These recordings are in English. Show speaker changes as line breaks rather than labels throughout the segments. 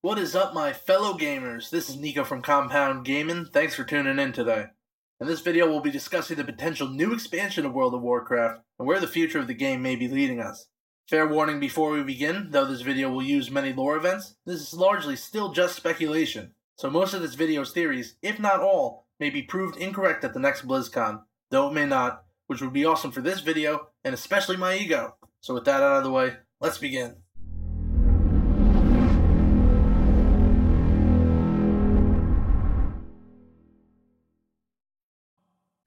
What is up, my fellow gamers? This is Nico from Compound Gaming. Thanks for tuning in today. In this video, we'll be discussing the potential new expansion of World of Warcraft and where the future of the game may be leading us. Fair warning before we begin, though this video will use many lore events, this is largely still just speculation, so most of this video's theories, if not all, may be proved incorrect at the next BlizzCon, though it may not, which would be awesome for this video, and especially my ego. So with that out of the way, let's begin.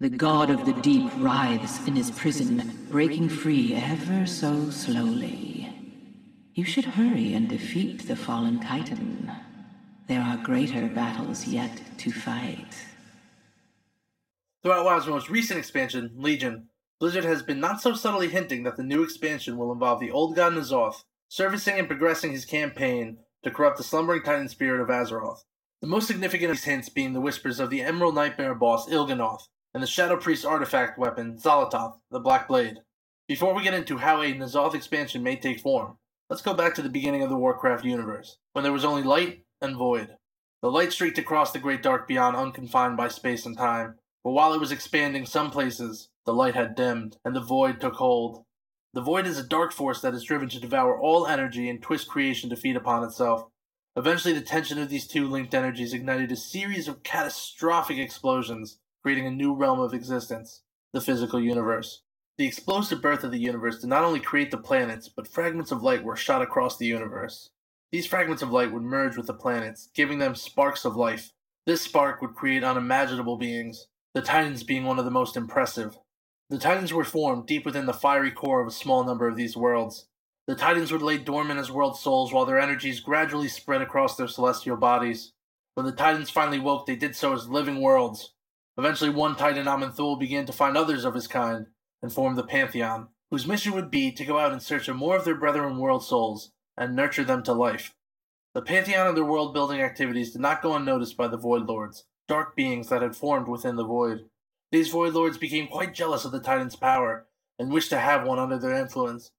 The god of the deep writhes in his prison, breaking free ever so slowly. You should hurry and defeat the fallen titan. There are greater battles yet to fight.
Throughout WoW's most recent expansion, Legion, Blizzard has been not so subtly hinting that the new expansion will involve the old god Azeroth, surfacing and progressing his campaign to corrupt the slumbering titan spirit of Azeroth. The most significant of these hints being the whispers of the Emerald Nightmare boss Il'gynoth, and the Shadow Priest artifact weapon, Xal'atath, the Black Blade. Before we get into how a N'Zoth expansion may take form, let's go back to the beginning of the Warcraft universe, when there was only light and void. The light streaked across the great dark beyond unconfined by space and time, but while it was expanding some places, the light had dimmed, and the void took hold. The void is a dark force that is driven to devour all energy and twist creation to feed upon itself. Eventually, the tension of these two linked energies ignited a series of catastrophic explosions, creating a new realm of existence, the physical universe. The explosive birth of the universe did not only create the planets, but fragments of light were shot across the universe. These fragments of light would merge with the planets, giving them sparks of life. This spark would create unimaginable beings, the Titans being one of the most impressive. The Titans were formed deep within the fiery core of a small number of these worlds. The Titans would lay dormant as world souls while their energies gradually spread across their celestial bodies. When the Titans finally woke, they did so as living worlds. Eventually, one Titan, Aman'Thul, began to find others of his kind, and formed the Pantheon, whose mission would be to go out in search of more of their brethren world souls, and nurture them to life. The Pantheon and their world-building activities did not go unnoticed by the Void Lords, dark beings that had formed within the Void. These Void Lords became quite jealous of the Titan's power, and wished to have one under their influence.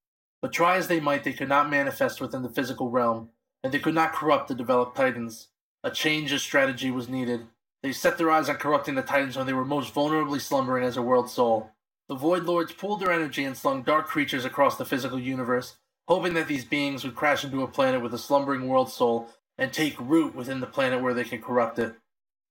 But try as they might, they could not manifest within the physical realm, and they could not corrupt the developed Titans. A change of strategy was needed. They set their eyes on corrupting the Titans when they were most vulnerably slumbering as a world soul. The Void Lords pooled their energy and slung dark creatures across the physical universe, hoping that these beings would crash into a planet with a slumbering world soul and take root within the planet where they could corrupt it.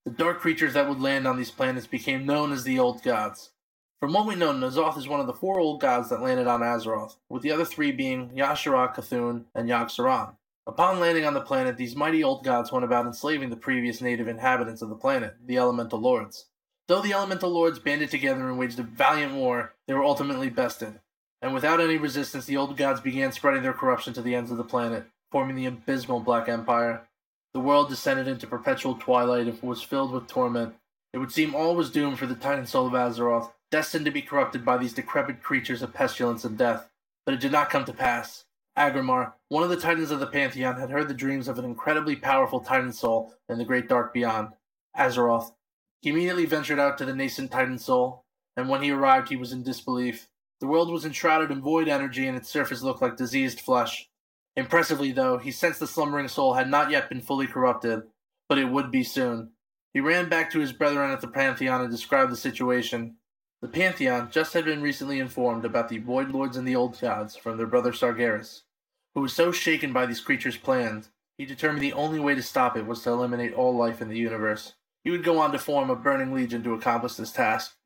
The dark creatures that would land on these planets became known as the Old Gods. From what we know, N'Zoth is one of the 4 Old Gods that landed on Azeroth, with the other 3 being Y'Shaarj, C'Thun, and Yogg-Saron. Upon landing on the planet, these mighty old gods went about enslaving the previous native inhabitants of the planet, the Elemental Lords. Though the Elemental Lords banded together and waged a valiant war, they were ultimately bested, and without any resistance the old gods began spreading their corruption to the ends of the planet, forming the abysmal Black Empire. The world descended into perpetual twilight and was filled with torment. It would seem all was doomed for the Titan soul of Azeroth, destined to be corrupted by these decrepit creatures of pestilence and death. But it did not come to pass. Agrimar, one of the Titans of the Pantheon, had heard the dreams of an incredibly powerful Titan soul in the great dark beyond, Azeroth. He immediately ventured out to the nascent Titan soul, and when he arrived he was in disbelief. The world was enshrouded in void energy and its surface looked like diseased flesh. Impressively, though, he sensed the slumbering soul had not yet been fully corrupted, but it would be soon. He ran back to his brethren at the Pantheon and described the situation. The Pantheon just had been recently informed about the Void Lords and the Old Gods from their brother Sargeras, who was so shaken by these creatures' plans, he determined the only way to stop it was to eliminate all life in the universe. He would go on to form a burning legion to accomplish this task.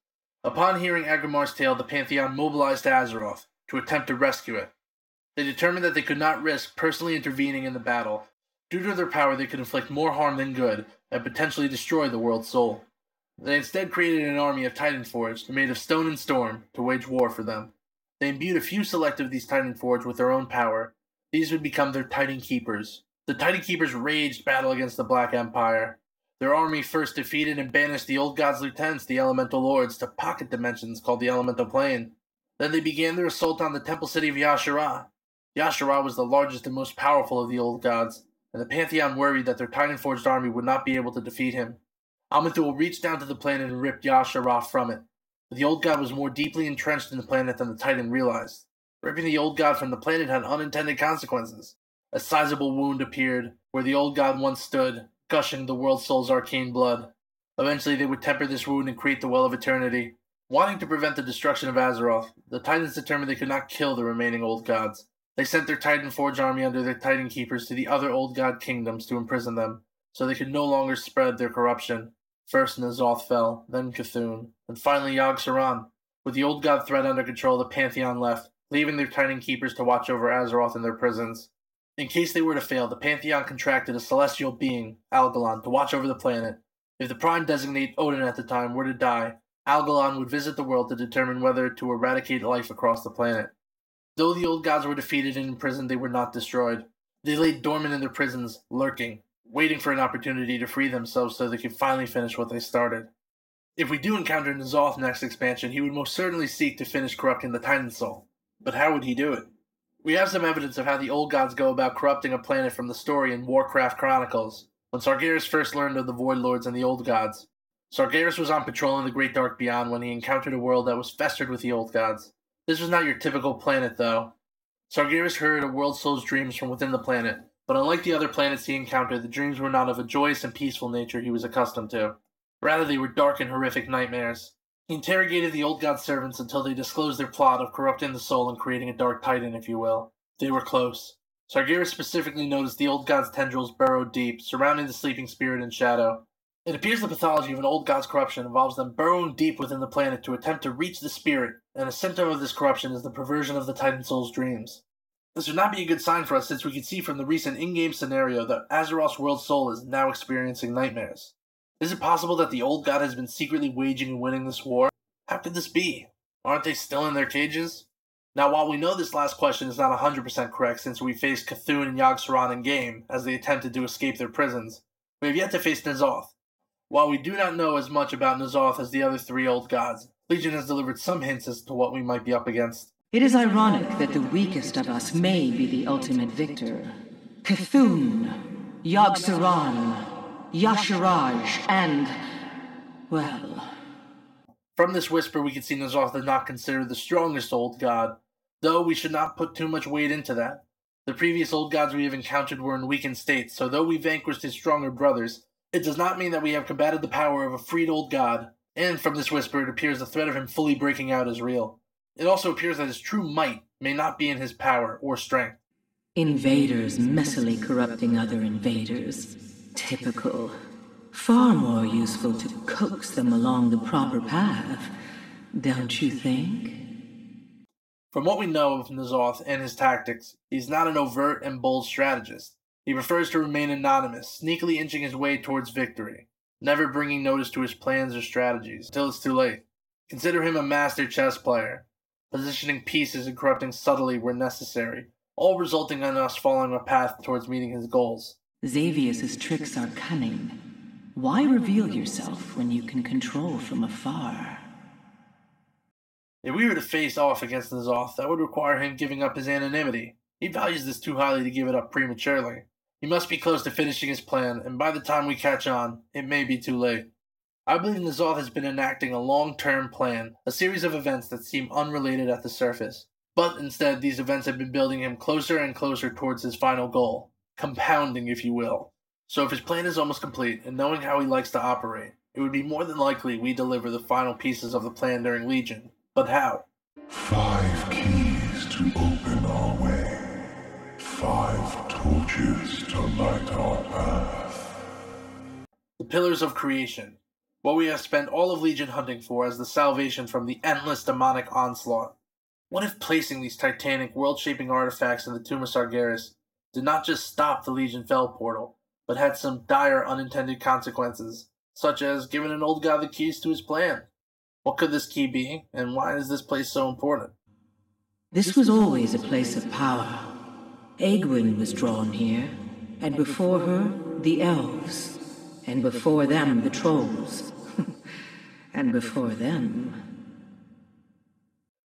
Upon hearing Agrimar's tale, the Pantheon mobilized to Azeroth to attempt to rescue it. They determined that they could not risk personally intervening in the battle. Due to their power, they could inflict more harm than good, and potentially destroy the world's soul. They instead created an army of Titan Forged, made of stone and storm, to wage war for them. They imbued a few select of these Titan Forged with their own power. These would become their Titan Keepers. The Titan Keepers waged battle against the Black Empire. Their army first defeated and banished the Old Gods' lieutenants, the Elemental Lords, to pocket dimensions called the Elemental Plane. Then they began their assault on the temple city of Y'Shaarj. Y'Shaarj was the largest and most powerful of the Old Gods, and the Pantheon worried that their Titan Forged army would not be able to defeat him. Aman'Thul reached down to the planet and ripped Y'Shaarj from it, but the Old God was more deeply entrenched in the planet than the Titan realized. Ripping the Old God from the planet had unintended consequences. A sizable wound appeared where the old god once stood, gushing the world soul's arcane blood. Eventually they would temper this wound and create the Well of Eternity. Wanting to prevent the destruction of Azeroth, the Titans determined they could not kill the remaining old gods. They sent their Titan Forge army under their Titan Keepers to the other old god kingdoms to imprison them, so they could no longer spread their corruption. First N'Zoth fell, then Cthulhu, and finally Yogg-Saron. With the old god threat under control, the Pantheon left, leaving their Titan Keepers to watch over Azeroth in their prisons. In case they were to fail, the Pantheon contracted a celestial being, Algalon, to watch over the planet. If the Prime Designate Odin at the time were to die, Algalon would visit the world to determine whether to eradicate life across the planet. Though the old gods were defeated and imprisoned, they were not destroyed. They lay dormant in their prisons, lurking, waiting for an opportunity to free themselves so they could finally finish what they started. If we do encounter N'Zoth next expansion, he would most certainly seek to finish corrupting the Titan Soul. But how would he do it? We have some evidence of how the old gods go about corrupting a planet from the story in Warcraft Chronicles, when Sargeras first learned of the Void Lords and the old gods. Sargeras was on patrol in the Great Dark Beyond when he encountered a world that was festered with the old gods. This was not your typical planet, though. Sargeras heard a world soul's dreams from within the planet, but unlike the other planets he encountered, the dreams were not of a joyous and peaceful nature he was accustomed to. Rather, they were dark and horrific nightmares. He interrogated the old god servants until they disclosed their plot of corrupting the soul and creating a dark titan, if you will. They were close. Sargeras specifically noticed the old god's tendrils burrowed deep, surrounding the sleeping spirit in shadow. It appears the pathology of an old god's corruption involves them burrowing deep within the planet to attempt to reach the spirit, and a symptom of this corruption is the perversion of the Titan Soul's dreams. This would not be a good sign for us, since we can see from the recent in-game scenario that Azeroth's world soul is now experiencing nightmares. Is it possible that the old god has been secretly waging and winning this war? How could this be? Aren't they still in their cages? Now, while we know this last question is not 100% correct since we faced Cthulhu and Yogg-Saron in-game as they attempted to escape their prisons, we have yet to face N'Zoth. While we do not know as much about N'Zoth as the other three old gods, Legion has delivered some hints as to what we might be up against.
It is ironic that the weakest of us may be the ultimate victor. Cthulhu, Yogg-Saron, Y'Shaarj, and, well...
From this whisper, we can see N'Zoth is not considered the strongest old god, though we should not put too much weight into that. The previous old gods we have encountered were in weakened states, so though we vanquished his stronger brothers, it does not mean that we have combated the power of a freed old god, and from this whisper it appears the threat of him fully breaking out is real. It also appears that his true might may not be in his power or strength.
Invaders messily corrupting other invaders. Typical. Far more useful to coax them along the proper path, don't you think?
From what we know of N'Zoth and his tactics, he's not an overt and bold strategist. He prefers to remain anonymous, sneakily inching his way towards victory, never bringing notice to his plans or strategies until it's too late. Consider him a master chess player, positioning pieces and corrupting subtly where necessary, all resulting in us following a path towards meeting his goals.
Xavius's tricks are cunning. Why reveal yourself when you can control from afar?
If we were to face off against N'Zoth, that would require him giving up his anonymity. He values this too highly to give it up prematurely. He must be close to finishing his plan, and by the time we catch on, it may be too late. I believe N'Zoth has been enacting a long-term plan, a series of events that seem unrelated at the surface. But instead, these events have been building him closer and closer towards his final goal. Compounding, if you will. So if his plan is almost complete, and knowing how he likes to operate, it would be more than likely we deliver the final pieces of the plan during Legion. But how?
5 keys to open our way. 5 torches to light our path.
The Pillars of Creation. What we have spent all of Legion hunting for as the salvation from the endless demonic onslaught. What if placing these titanic, world-shaping artifacts in the Tomb of Sargeras did not just stop the Legion Fell portal, but had some dire unintended consequences, such as giving an old god the keys to his plan? What could this key be, and why is this place so important?
This was always a place of power. Egwene was drawn here, and before her, the elves, and before them, the trolls, and before them...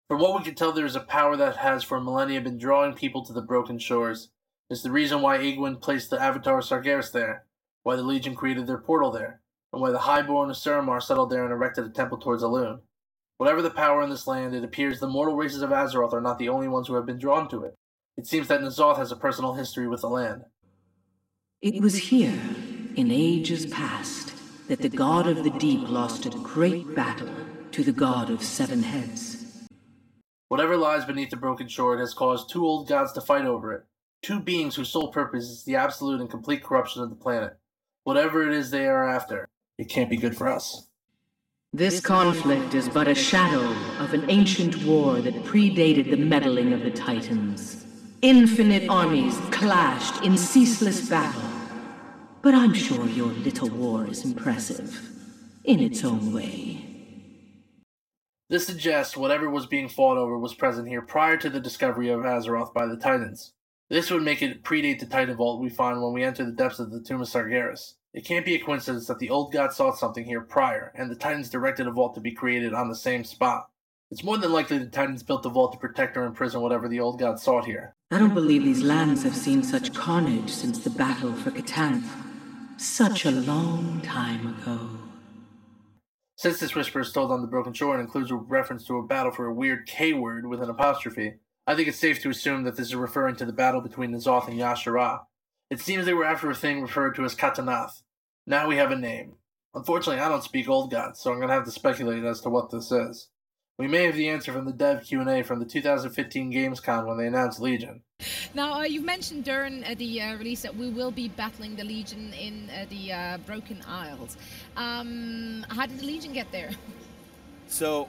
From what we can tell, there is a power that has for millennia been drawing people to the Broken Shores. It's the reason why Egwene placed the Avatar of Sargeras there, why the Legion created their portal there, and why the Highborn of Suramar settled there and erected a temple towards Elune. Whatever the power in this land, it appears the mortal races of Azeroth are not the only ones who have been drawn to it. It seems that N'Zoth has a personal history with the land.
It was here, in ages past, that the god of the deep lost a great battle to the god of seven heads.
Whatever lies beneath the broken shore has caused two old gods to fight over it, two beings whose sole purpose is the absolute and complete corruption of the planet. Whatever it is they are after, it can't be good for us.
This conflict is but a shadow of an ancient war that predated the meddling of the Titans. Infinite armies clashed in ceaseless battle. But I'm sure your little war is impressive, in its own way.
This suggests whatever was being fought over was present here prior to the discovery of Azeroth by the Titans. This would make it predate the Titan Vault we find when we enter the depths of the Tomb of Sargeras. It can't be a coincidence that the old god sought something here prior, and the Titans directed a vault to be created on the same spot. It's more than likely the Titans built the vault to protect or imprison whatever the old god sought here.
I don't believe these lands have seen such carnage since the battle for Catan. Such a long time ago.
Since this whisper is told on the Broken Shore and includes a reference to a battle for a weird K-word with an apostrophe, I think it's safe to assume that this is referring to the battle between N'Zoth and Azshara. It seems they were after a thing referred to as Katanath. Now we have a name. Unfortunately, I don't speak Old God, so I'm going to have to speculate as to what this is. We may have the answer from the dev Q&A from the 2015 Gamescom when they announced Legion.
Now, you've mentioned during the release that we will be battling the Legion in the Broken Isles. How did the Legion get there?
So,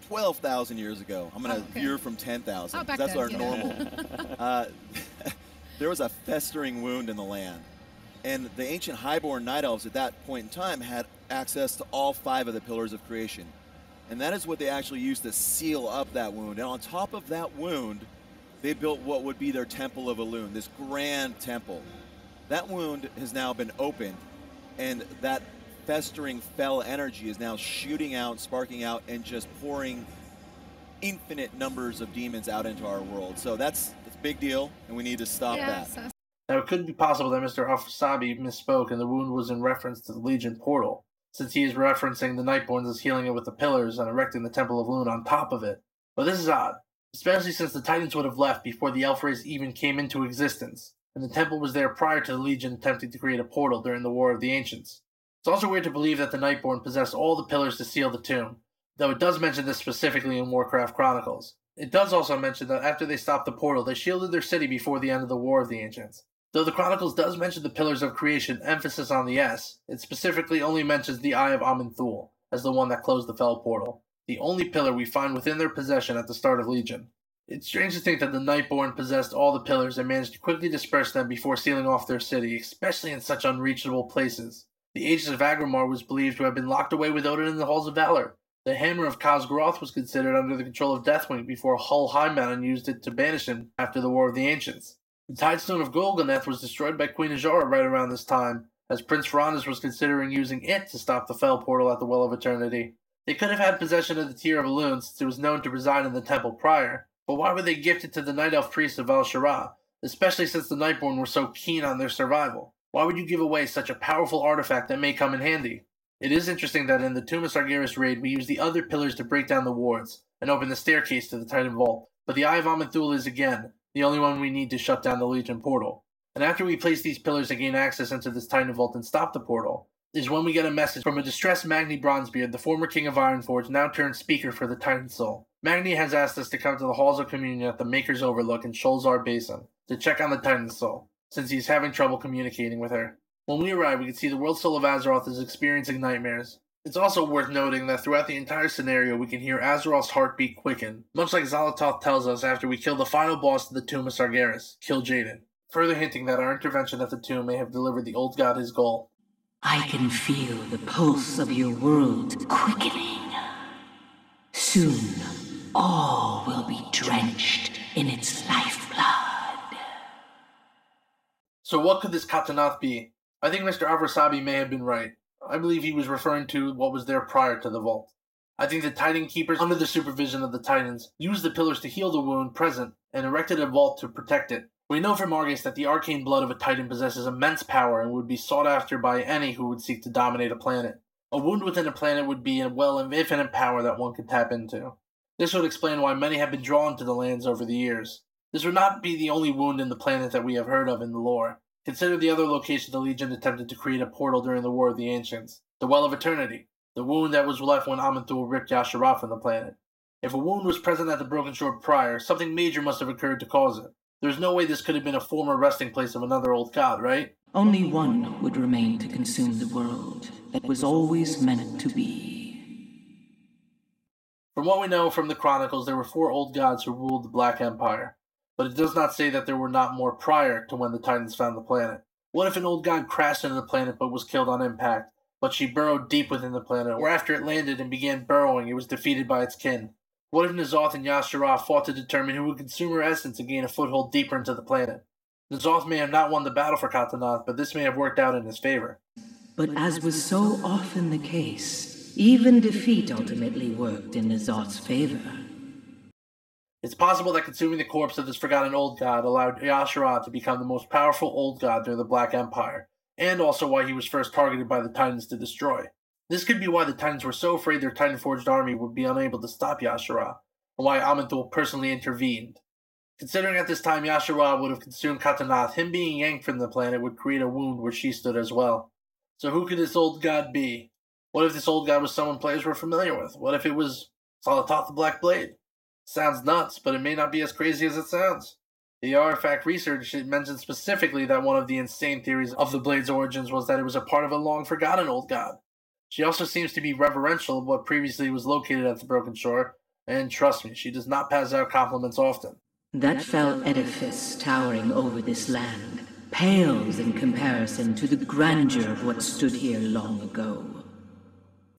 12,000 years ago. I'm going to veer from 10,000.
Oh,
that's
then,
our normal. There was a festering wound in the land. And the ancient Highborn Night Elves at that point in time had access to all 5 of the Pillars of Creation. And that is what they actually used to seal up that wound. And on top of that wound, they built what would be their Temple of Elune, this grand temple. That wound has now been opened, and that festering fell energy is now shooting out, sparking out, and just pouring infinite numbers of demons out into our world. So that's a big deal, and we need to stop that.
Now, it could be possible that Mr. Afasabi misspoke and the wound was in reference to the Legion portal, since he is referencing the Nightborns as healing it with the pillars and erecting the Temple of Elune on top of it. But this is odd, especially since the Titans would have left before the Elf race even came into existence, and the temple was there prior to the Legion attempting to create a portal during the War of the Ancients. It's also weird to believe that the Nightborn possessed all the pillars to seal the tomb, though it does mention this specifically in Warcraft Chronicles. It does also mention that after they stopped the portal, they shielded their city before the end of the War of the Ancients. Though the Chronicles does mention the Pillars of Creation, emphasis on the S, it specifically only mentions the Eye of Amin-Thul as the one that closed the Fel portal, the only pillar we find within their possession at the start of Legion. It's strange to think that the Nightborn possessed all the pillars and managed to quickly disperse them before sealing off their city, especially in such unreachable places. The Aegis of Agrimar was believed to have been locked away with Odin in the Halls of Valor. The Hammer of Khaz'Groth was considered under the control of Deathwing before Hull Highmountain used it to banish him after the War of the Ancients. The Tidestone of Golganath was destroyed by Queen Azshara right around this time, as Prince Ferandus was considering using it to stop the Fel portal at the Well of Eternity. They could have had possession of the Tear of Elune since it was known to reside in the temple prior, but why would they gift it to the Night Elf priest of Azshara, especially since the Nightborn were so keen on their survival? Why would you give away such a powerful artifact that may come in handy? It is interesting that in the Tomb of Sargeras raid we use the other pillars to break down the wards and open the staircase to the Titan Vault, but the Eye of Amin-Thul is again the only one we need to shut down the Legion portal. And after we place these pillars and gain access into this Titan Vault and stop the portal, is when we get a message from a distressed Magni Bronzebeard, the former king of Ironforge, now turned speaker for the Titan Soul. Magni has asked us to come to the Halls of Communion at the Maker's Overlook in Sholzar Basin to check on the Titan Soul, since he's having trouble communicating with her. When we arrive, we can see the World Soul of Azeroth is experiencing nightmares. It's also worth noting that throughout the entire scenario we can hear Azeroth's heartbeat quicken, much like Xal'atath tells us after we kill the final boss of the Tomb of Sargeras, Kil'jaeden, further hinting that our intervention at the tomb may have delivered the old god his goal.
I can feel the pulse of your world quickening. Soon, all will be drenched in its lifeblood.
So what could this Katanath be? I think Mr. Avrasabi may have been right. I believe he was referring to what was there prior to the vault. I think the Titan Keepers, under the supervision of the Titans, used the pillars to heal the wound present and erected a vault to protect it. We know from Argus that the arcane blood of a Titan possesses immense power and would be sought after by any who would seek to dominate a planet. A wound within a planet would be a well of infinite power that one could tap into. This would explain why many have been drawn to the lands over the years. This would not be the only wound in the planet that we have heard of in the lore. Consider the other location the Legion attempted to create a portal during the War of the Ancients, the Well of Eternity, the wound that was left when Aman'Thul ripped Azshara from the planet. If a wound was present at the Broken Shore prior, something major must have occurred to cause it. There's no way this could have been a former resting place of another old god, right?
Only one would remain to consume the world that was always meant to be.
From what we know from the Chronicles, there were 4 old gods who ruled the Black Empire, but it does not say that there were not more prior to when the Titans found the planet. What if an old god crashed into the planet but was killed on impact, but she burrowed deep within the planet, or after it landed and began burrowing, it was defeated by its kin? What if N'Zoth and Azshara fought to determine who would consume her essence and gain a foothold deeper into the planet? N'Zoth may have not won the battle for Kataнаth, but this may have worked out in his favor.
But as was so often the case, even defeat ultimately worked in N'Zoth's favor.
It's possible that consuming the corpse of this forgotten old god allowed Azshara to become the most powerful old god during the Black Empire, and also why he was first targeted by the Titans to destroy. This could be why the Titans were so afraid their Titan-forged army would be unable to stop Azshara, and why Aman'Thul personally intervened. Considering at this time Azshara would have consumed Kataнаth, him being yanked from the planet would create a wound where she stood as well. So who could this old god be? What if this old god was someone players were familiar with? What if it was Xal'atath the Black Blade? Sounds nuts, but it may not be as crazy as it sounds. The artifact research mentions specifically that one of the insane theories of the Blade's origins was that it was a part of a long-forgotten old god. She also seems to be reverential of what previously was located at the Broken Shore, and trust me, she does not pass out compliments often.
That fell edifice towering over this land pales in comparison to the grandeur of what stood here long ago.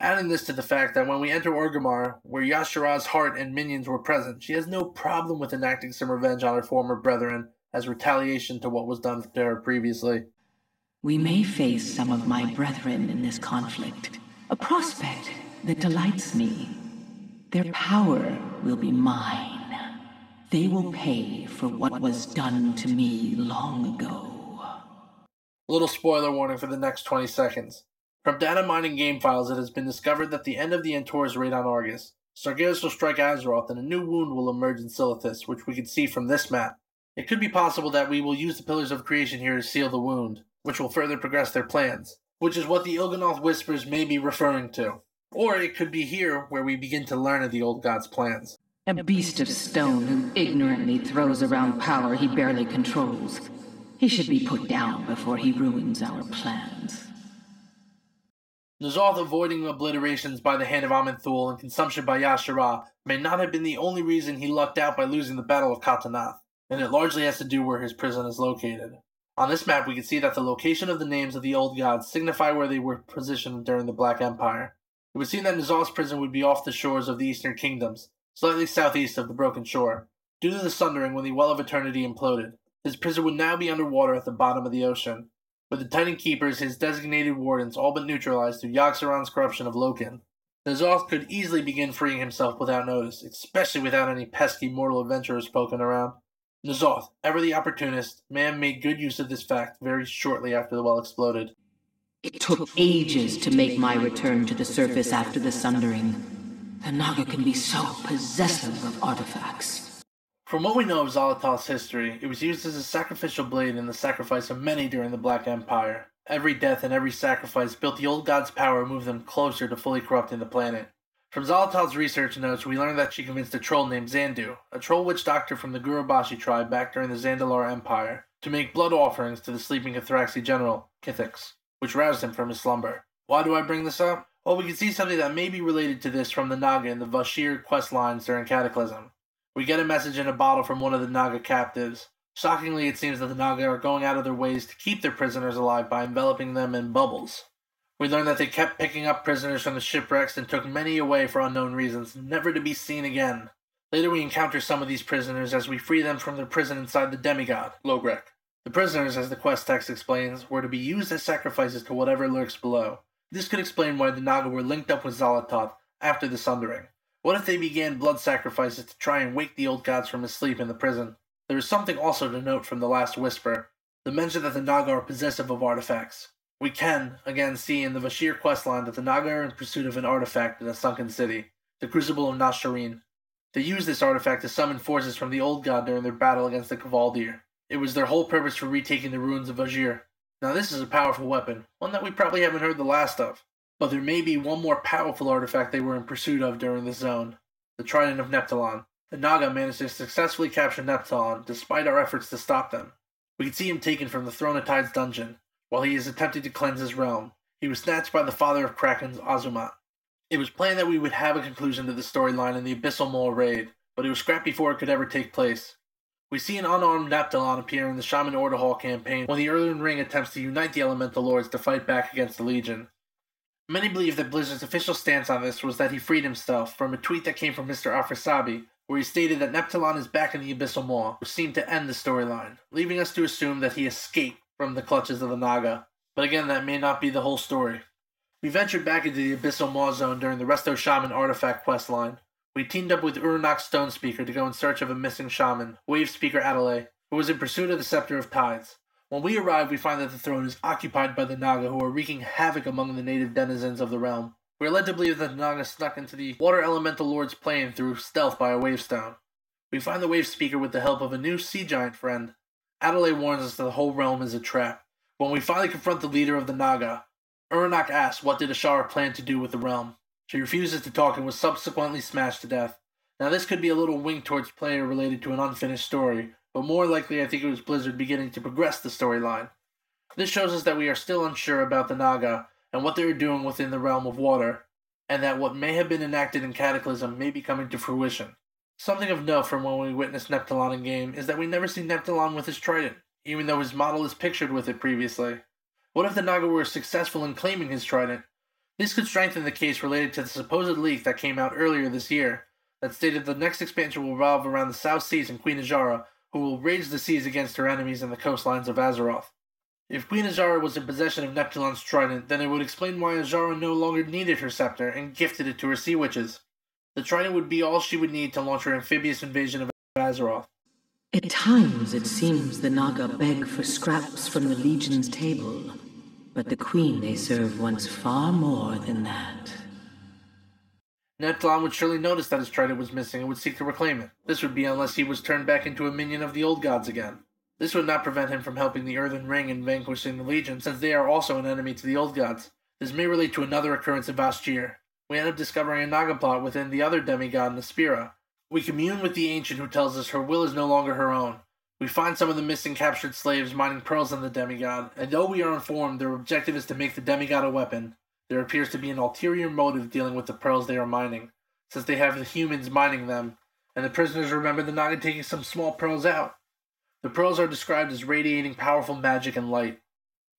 Adding this to the fact that when we enter Orgrimmar, where Azshara's heart and minions were present, she has no problem with enacting some revenge on her former brethren as retaliation to what was done to her previously.
We may face some of my brethren in this conflict, a prospect that delights me. Their power will be mine. They will pay for what was done to me long ago.
Little spoiler warning for the next 20 seconds. From data mining game files, it has been discovered that the end of the Antor's raid on Argus, Sargeras will strike Azeroth and a new wound will emerge in Xal'atath, which we can see from this map. It could be possible that we will use the Pillars of Creation here to seal the wound, which will further progress their plans, which is what the Il'gynoth Whispers may be referring to. Or it could be here where we begin to learn of the old god's plans.
A beast of stone who ignorantly throws around power he barely controls. He should be put down before he ruins our plans.
N'Zoth avoiding obliterations by the hand of Aman'Thul and consumption by Azshara may not have been the only reason he lucked out by losing the Battle of Kataнаth, and it largely has to do where his prison is located. On this map we can see that the location of the names of the old gods signify where they were positioned during the Black Empire. It would seem that N'Zoth's prison would be off the shores of the Eastern Kingdoms, slightly southeast of the Broken Shore. Due to the Sundering when the Well of Eternity imploded, his prison would now be underwater at the bottom of the ocean, with the Titan Keepers, his designated wardens, all but neutralized through Yogg-Saron's corruption of Loken. N'Zoth could easily begin freeing himself without notice, especially without any pesky mortal adventurers poking around. N'Zoth, ever the opportunist, may have made good use of this fact very shortly after the well exploded.
It took ages to make my return to the surface after the Sundering. The Naga can be so possessive of artifacts.
From what we know of Xal'atath's history, it was used as a sacrificial blade in the sacrifice of many during the Black Empire. Every death and every sacrifice built the old god's power and moved them closer to fully corrupting the planet. From Xal'atath's research notes, we learned that she convinced a troll named Xandu, a troll witch doctor from the Gurubashi tribe back during the Zandalar Empire, to make blood offerings to the sleeping Kathraxi general, Kithix, which roused him from his slumber. Why do I bring this up? Well, we can see something that may be related to this from the Naga in the Val'kyr quest lines during Cataclysm. We get a message in a bottle from one of the Naga captives. Shockingly, it seems that the Naga are going out of their ways to keep their prisoners alive by enveloping them in bubbles. We learn that they kept picking up prisoners from the shipwrecks and took many away for unknown reasons, never to be seen again. Later we encounter some of these prisoners as we free them from their prison inside the demigod, Logrek. The prisoners, as the quest text explains, were to be used as sacrifices to whatever lurks below. This could explain why the Naga were linked up with Xal'atath after the Sundering. What if they began blood sacrifices to try and wake the old gods from his sleep in the prison? There is something also to note from the last whisper, the mention that the Naga are possessive of artifacts. We can, again, see in the Val'kyr questline that the Naga are in pursuit of an artifact in a sunken city, the Crucible of Nasharin. They used this artifact to summon forces from the Old God during their battle against the Val'kyr. It was their whole purpose for retaking the ruins of Azshara. Now this is a powerful weapon, one that we probably haven't heard the last of. But there may be one more powerful artifact they were in pursuit of during this zone. The Trident of Neptulon. The Naga managed to successfully capture Neptulon, despite our efforts to stop them. We can see him taken from the Throne of Tides dungeon. While he is attempting to cleanse his realm, he was snatched by the father of Krakens, Azumat. It was planned that we would have a conclusion to the storyline in the Abyssal Maw raid, but it was scrapped before it could ever take place. We see an unarmed Neptulon appear in the Shaman Order Hall campaign when the Earthen Ring attempts to unite the Elemental Lords to fight back against the Legion. Many believe that Blizzard's official stance on this was that he freed himself from a tweet that came from Mr. Afrasabi, where he stated that Neptulon is back in the Abyssal Maw, which seemed to end the storyline, leaving us to assume that he escaped from the clutches of the Naga. But again, that may not be the whole story. We ventured back into the Abyssal Maw zone during the Resto Shaman artifact questline. We teamed up with Uranok's Stone Speaker to go in search of a missing shaman, Wave Speaker Adelaide, who was in pursuit of the Scepter of Tides. When we arrive, we find that the throne is occupied by the Naga, who are wreaking havoc among the native denizens of the realm. We are led to believe that the Naga snuck into the Water Elemental Lord's plane through stealth by a wavestone. We find the Wave Speaker with the help of a new sea giant friend. Adelaide warns us that the whole realm is a trap. When we finally confront the leader of the Naga, Uranok asks what did Azshara plan to do with the realm. She refuses to talk and was subsequently smashed to death. Now this could be a little wink towards player related to an unfinished story, but more likely I think it was Blizzard beginning to progress the storyline. This shows us that we are still unsure about the Naga and what they are doing within the realm of water, and that what may have been enacted in Cataclysm may be coming to fruition. Something of note from when we witnessed Neptulon in game is that we never see Neptulon with his trident, even though his model is pictured with it previously. What if the Naga were successful in claiming his trident? This could strengthen the case related to the supposed leak that came out earlier this year, that stated the next expansion will revolve around the South Seas and Queen Azshara, who will rage the seas against her enemies in the coastlines of Azeroth. If Queen Azshara was in possession of Neptulon's trident, then it would explain why Azshara no longer needed her scepter and gifted it to her sea witches. The trident would be all she would need to launch her amphibious invasion of Azeroth.
At times it seems the Naga beg for scraps from the Legion's table, but the queen they serve wants far more than that.
Neptulon would surely notice that his trident was missing and would seek to reclaim it. This would be unless he was turned back into a minion of the old gods again. This would not prevent him from helping the Earthen Ring and vanquishing the Legion, since they are also an enemy to the old gods. This may relate to another occurrence in Val'kyr. We end up discovering a Naga plot within the other demigod, Naspira. We commune with the Ancient, who tells us her will is no longer her own. We find some of the missing captured slaves mining pearls on the demigod, and though we are informed their objective is to make the demigod a weapon, there appears to be an ulterior motive dealing with the pearls they are mining, since they have the humans mining them, and the prisoners remember the Naga taking some small pearls out. The pearls are described as radiating powerful magic and light.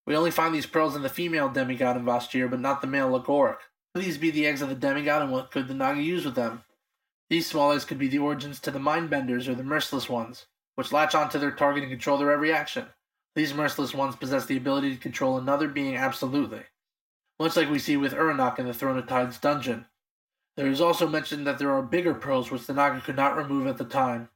We only find these pearls in the female demigod in Val'kyr, but not the male Lagoric. Could these be the eggs of the demigod, and what could the Naga use with them? These small eggs could be the origins to the Mindbenders or the Merciless Ones, which latch onto their target and control their every action. These Merciless Ones possess the ability to control another being absolutely, much like we see with Uranok in the Throne of Tides dungeon. There is also mentioned that there are bigger pearls which the Naga could not remove at the time.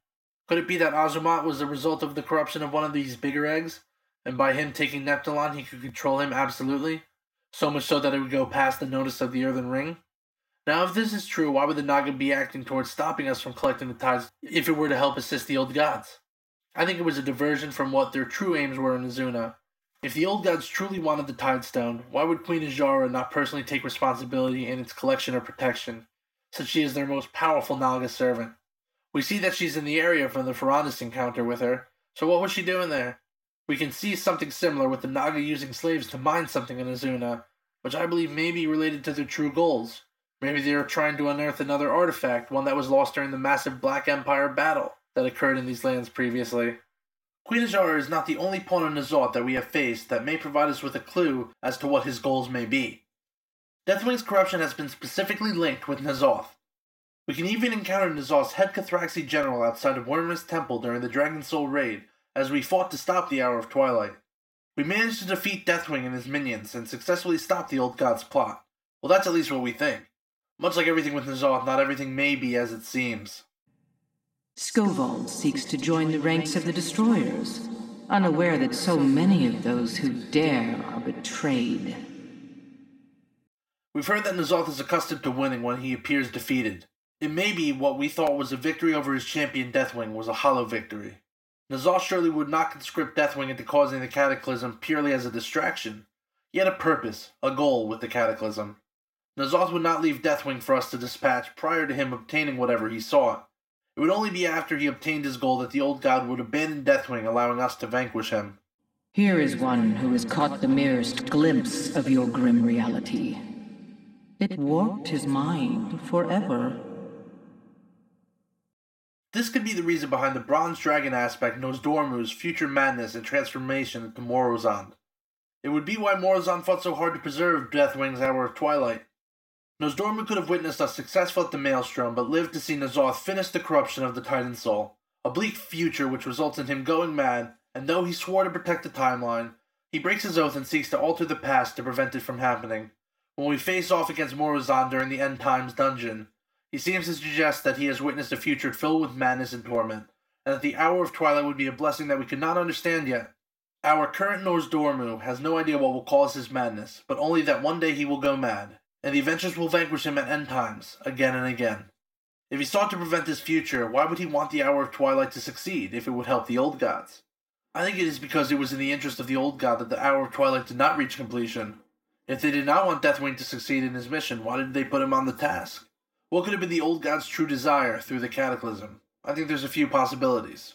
Could it be that Azumat was the result of the corruption of one of these bigger eggs, and by him taking Neptulon he could control him absolutely, so much so that it would go past the notice of the Earthen Ring? Now if this is true, why would the Naga be acting towards stopping us from collecting the tides if it were to help assist the old gods? I think it was a diversion from what their true aims were in Azuna. If the old gods truly wanted the Tidestone, why would Queen Azshara not personally take responsibility in its collection or protection, since she is their most powerful Naga servant? We see that she's in the area from the Ferandis encounter with her, so what was she doing there? We can see something similar with the Naga using slaves to mine something in Azuna, which I believe may be related to their true goals. Maybe they are trying to unearth another artifact, one that was lost during the massive Black Empire battle that occurred in these lands previously. Queen Azshara is not the only pawn in Azeroth that we have faced that may provide us with a clue as to what his goals may be. Deathwing's corruption has been specifically linked with N'Zoth. We can even encounter N'Zoth's head Cathraxi general outside of Worm's Temple during the Dragon Soul raid, as we fought to stop the Hour of Twilight. We managed to defeat Deathwing and his minions and successfully stop the Old God's plot. Well, that's at least what we think. Much like everything with N'Zoth, not everything may be as it seems.
Skovald seeks to join the ranks of the Destroyers, unaware that so many of those who dare are betrayed.
We've heard that N'Zoth is accustomed to winning when he appears defeated. It may be what we thought was a victory over his champion Deathwing was a hollow victory. N'Zoth surely would not conscript Deathwing into causing the Cataclysm purely as a distraction. He had a purpose, a goal with the Cataclysm. N'Zoth would not leave Deathwing for us to dispatch prior to him obtaining whatever he sought. It would only be after he obtained his goal that the old god would abandon Deathwing, allowing us to vanquish him.
Here is one who has caught the merest glimpse of your grim reality. It warped his mind forever.
This could be the reason behind the Bronze Dragon aspect Nozdormu's future madness and transformation into Morozond. It would be why Morozond fought so hard to preserve Deathwing's Hour of Twilight. Nozdormu could have witnessed us successful at the Maelstrom, but lived to see N'Zoth finish the corruption of the Titan Soul. A bleak future which results in him going mad, and though he swore to protect the timeline, he breaks his oath and seeks to alter the past to prevent it from happening. When we face off against Morozond during the End Times dungeon, he seems to suggest that he has witnessed a future filled with madness and torment, and that the Hour of Twilight would be a blessing that we could not understand yet. Our current Nozdormu has no idea what will cause his madness, but only that one day he will go mad, and the Avengers will vanquish him at End Times, again and again. If he sought to prevent this future, why would he want the Hour of Twilight to succeed if it would help the Old Gods? I think it is because it was in the interest of the Old God that the Hour of Twilight did not reach completion. If they did not want Deathwing to succeed in his mission, why did they put him on the task? What could have been the Old God's true desire through the Cataclysm? I think there's a few possibilities.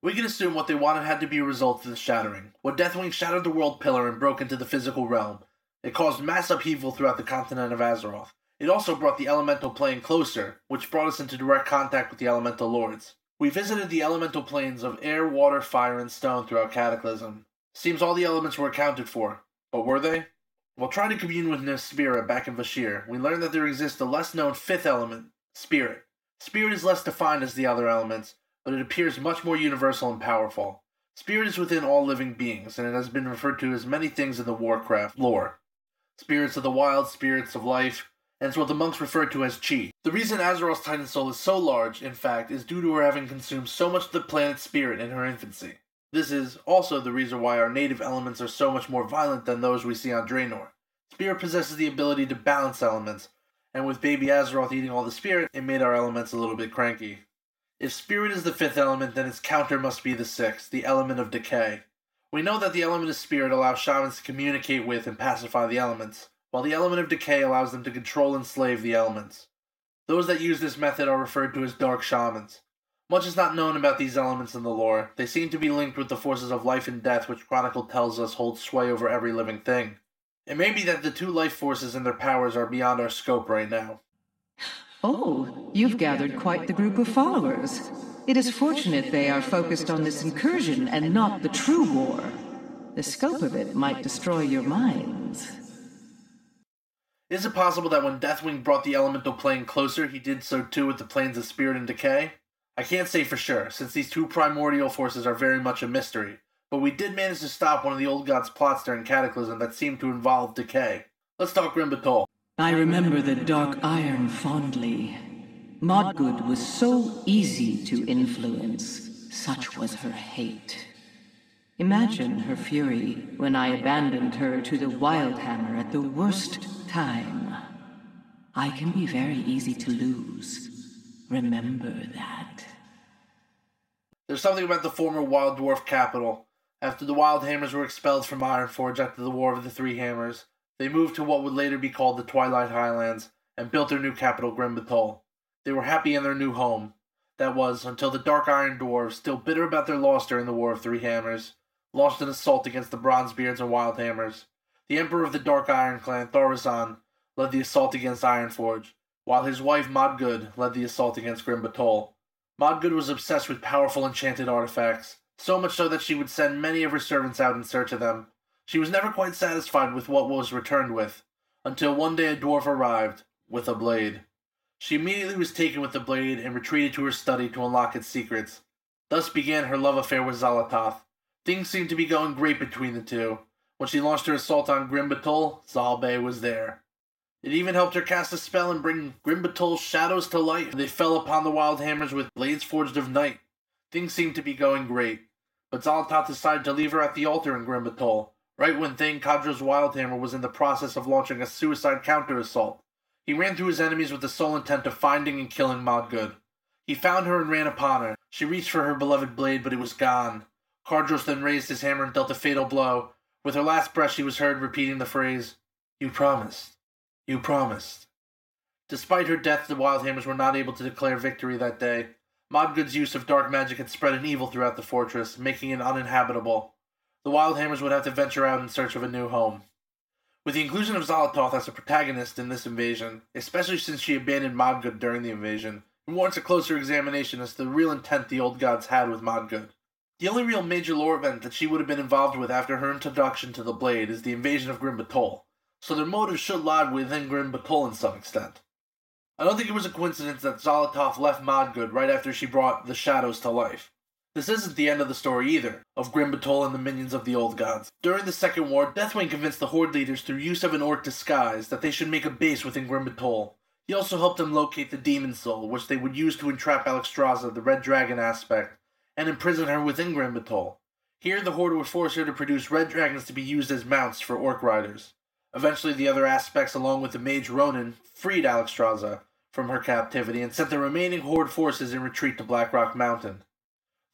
We can assume what they wanted had to be a result of the Shattering. When Deathwing shattered the World Pillar and broke into the physical realm, it caused mass upheaval throughout the continent of Azeroth. It also brought the Elemental Plane closer, which brought us into direct contact with the Elemental Lords. We visited the Elemental Planes of air, water, fire, and stone throughout Cataclysm. Seems all the elements were accounted for, but were they? While trying to commune with Nespira back in Val'kyr, we learned that there exists a less-known fifth element, Spirit. Spirit is less defined as the other elements, but it appears much more universal and powerful. Spirit is within all living beings, and it has been referred to as many things in the Warcraft lore. Spirits of the wild, spirits of life, and it's what the monks refer to as Chi. The reason Azeroth's Titan Soul is so large, in fact, is due to her having consumed so much of the planet's spirit in her infancy. This is also the reason why our native elements are so much more violent than those we see on Draenor. Spirit possesses the ability to balance elements, and with baby Azeroth eating all the spirit, it made our elements a little bit cranky. If spirit is the fifth element, then its counter must be the sixth, the element of decay. We know that the element of spirit allows shamans to communicate with and pacify the elements, while the element of decay allows them to control and slave the elements. Those that use this method are referred to as dark shamans. Much is not known about these elements in the lore. They seem to be linked with the forces of life and death, which Chronicle tells us hold sway over every living thing. It may be that the two life forces and their powers are beyond our scope right now.
Oh, you've gathered quite the group of followers. It is fortunate they are focused on this incursion and not the true war. The scope of it might destroy your minds.
Is it possible that when Deathwing brought the Elemental Plane closer, he did so too with the Planes of Spirit and Decay? I can't say for sure, since these two primordial forces are very much a mystery, but we did manage to stop one of the Old God's plots during Cataclysm that seemed to involve Decay. Let's talk Grim Batol.
I remember the Dark Iron fondly. Modgood was so easy to influence, such was her hate. Imagine her fury when I abandoned her to the Wildhammer at the worst time. I can be very easy to lose. Remember that.
There's something about the former Wild Dwarf capital. After the Wildhammers were expelled from Ironforge after the War of the Three Hammers, they moved to what would later be called the Twilight Highlands and built their new capital, Grim Batol. They were happy in their new home. That was, until the Dark Iron Dwarves, still bitter about their loss during the War of Three Hammers, launched an assault against the Bronzebeards and Wildhammers. The Emperor of the Dark Iron clan, Thorazon, led the assault against Ironforge, while his wife Modgood led the assault against Grim Batol. Modgood was obsessed with powerful enchanted artifacts, so much so that she would send many of her servants out in search of them. She was never quite satisfied with what was returned with, until one day a dwarf arrived, with a blade. She immediately was taken with the blade and retreated to her study to unlock its secrets. Thus began her love affair with Xal'atath. Things seemed to be going great between the two. When she launched her assault on Grim Batol, Zalbay was there. It even helped her cast a spell and bring Grim Batol's shadows to life. They fell upon the Wildhammers with blades forged of night. Things seemed to be going great, but Xal'atath decided to leave her at the altar in Grim Batol, right when Thane Kadra's Wildhammer was in the process of launching a suicide counter-assault. He ran through his enemies with the sole intent of finding and killing Modgood. He found her and ran upon her. She reached for her beloved blade, but it was gone. Kardros then raised his hammer and dealt a fatal blow. With her last breath, she was heard repeating the phrase, "You promised. You promised." Despite her death, the Wildhammers were not able to declare victory that day. Modgood's use of dark magic had spread an evil throughout the fortress, making it uninhabitable. The Wildhammers would have to venture out in search of a new home. With the inclusion of Xal'atath as a protagonist in this invasion, especially since she abandoned Modgood during the invasion, it warrants a closer examination as to the real intent the old gods had with Modgood. The only real major lore event that she would have been involved with after her introduction to the Blade is the invasion of Grim Batol, so their motives should lie within Grim Batol in some extent. I don't think it was a coincidence that Xal'atath left Modgood right after she brought the Shadows to life. This isn't the end of the story either, of Grim Batol and the minions of the old gods. During the Second War, Deathwing convinced the Horde leaders through use of an orc disguise that they should make a base within Grim Batol. He also helped them locate the Demon Soul, which they would use to entrap Alexstrasza, the Red Dragon aspect, and imprison her within Grim Batol. Here, the Horde would force her to produce red dragons to be used as mounts for orc riders. Eventually, the other aspects, along with the mage Ronan, freed Alexstrasza from her captivity and sent the remaining Horde forces in retreat to Blackrock Mountain.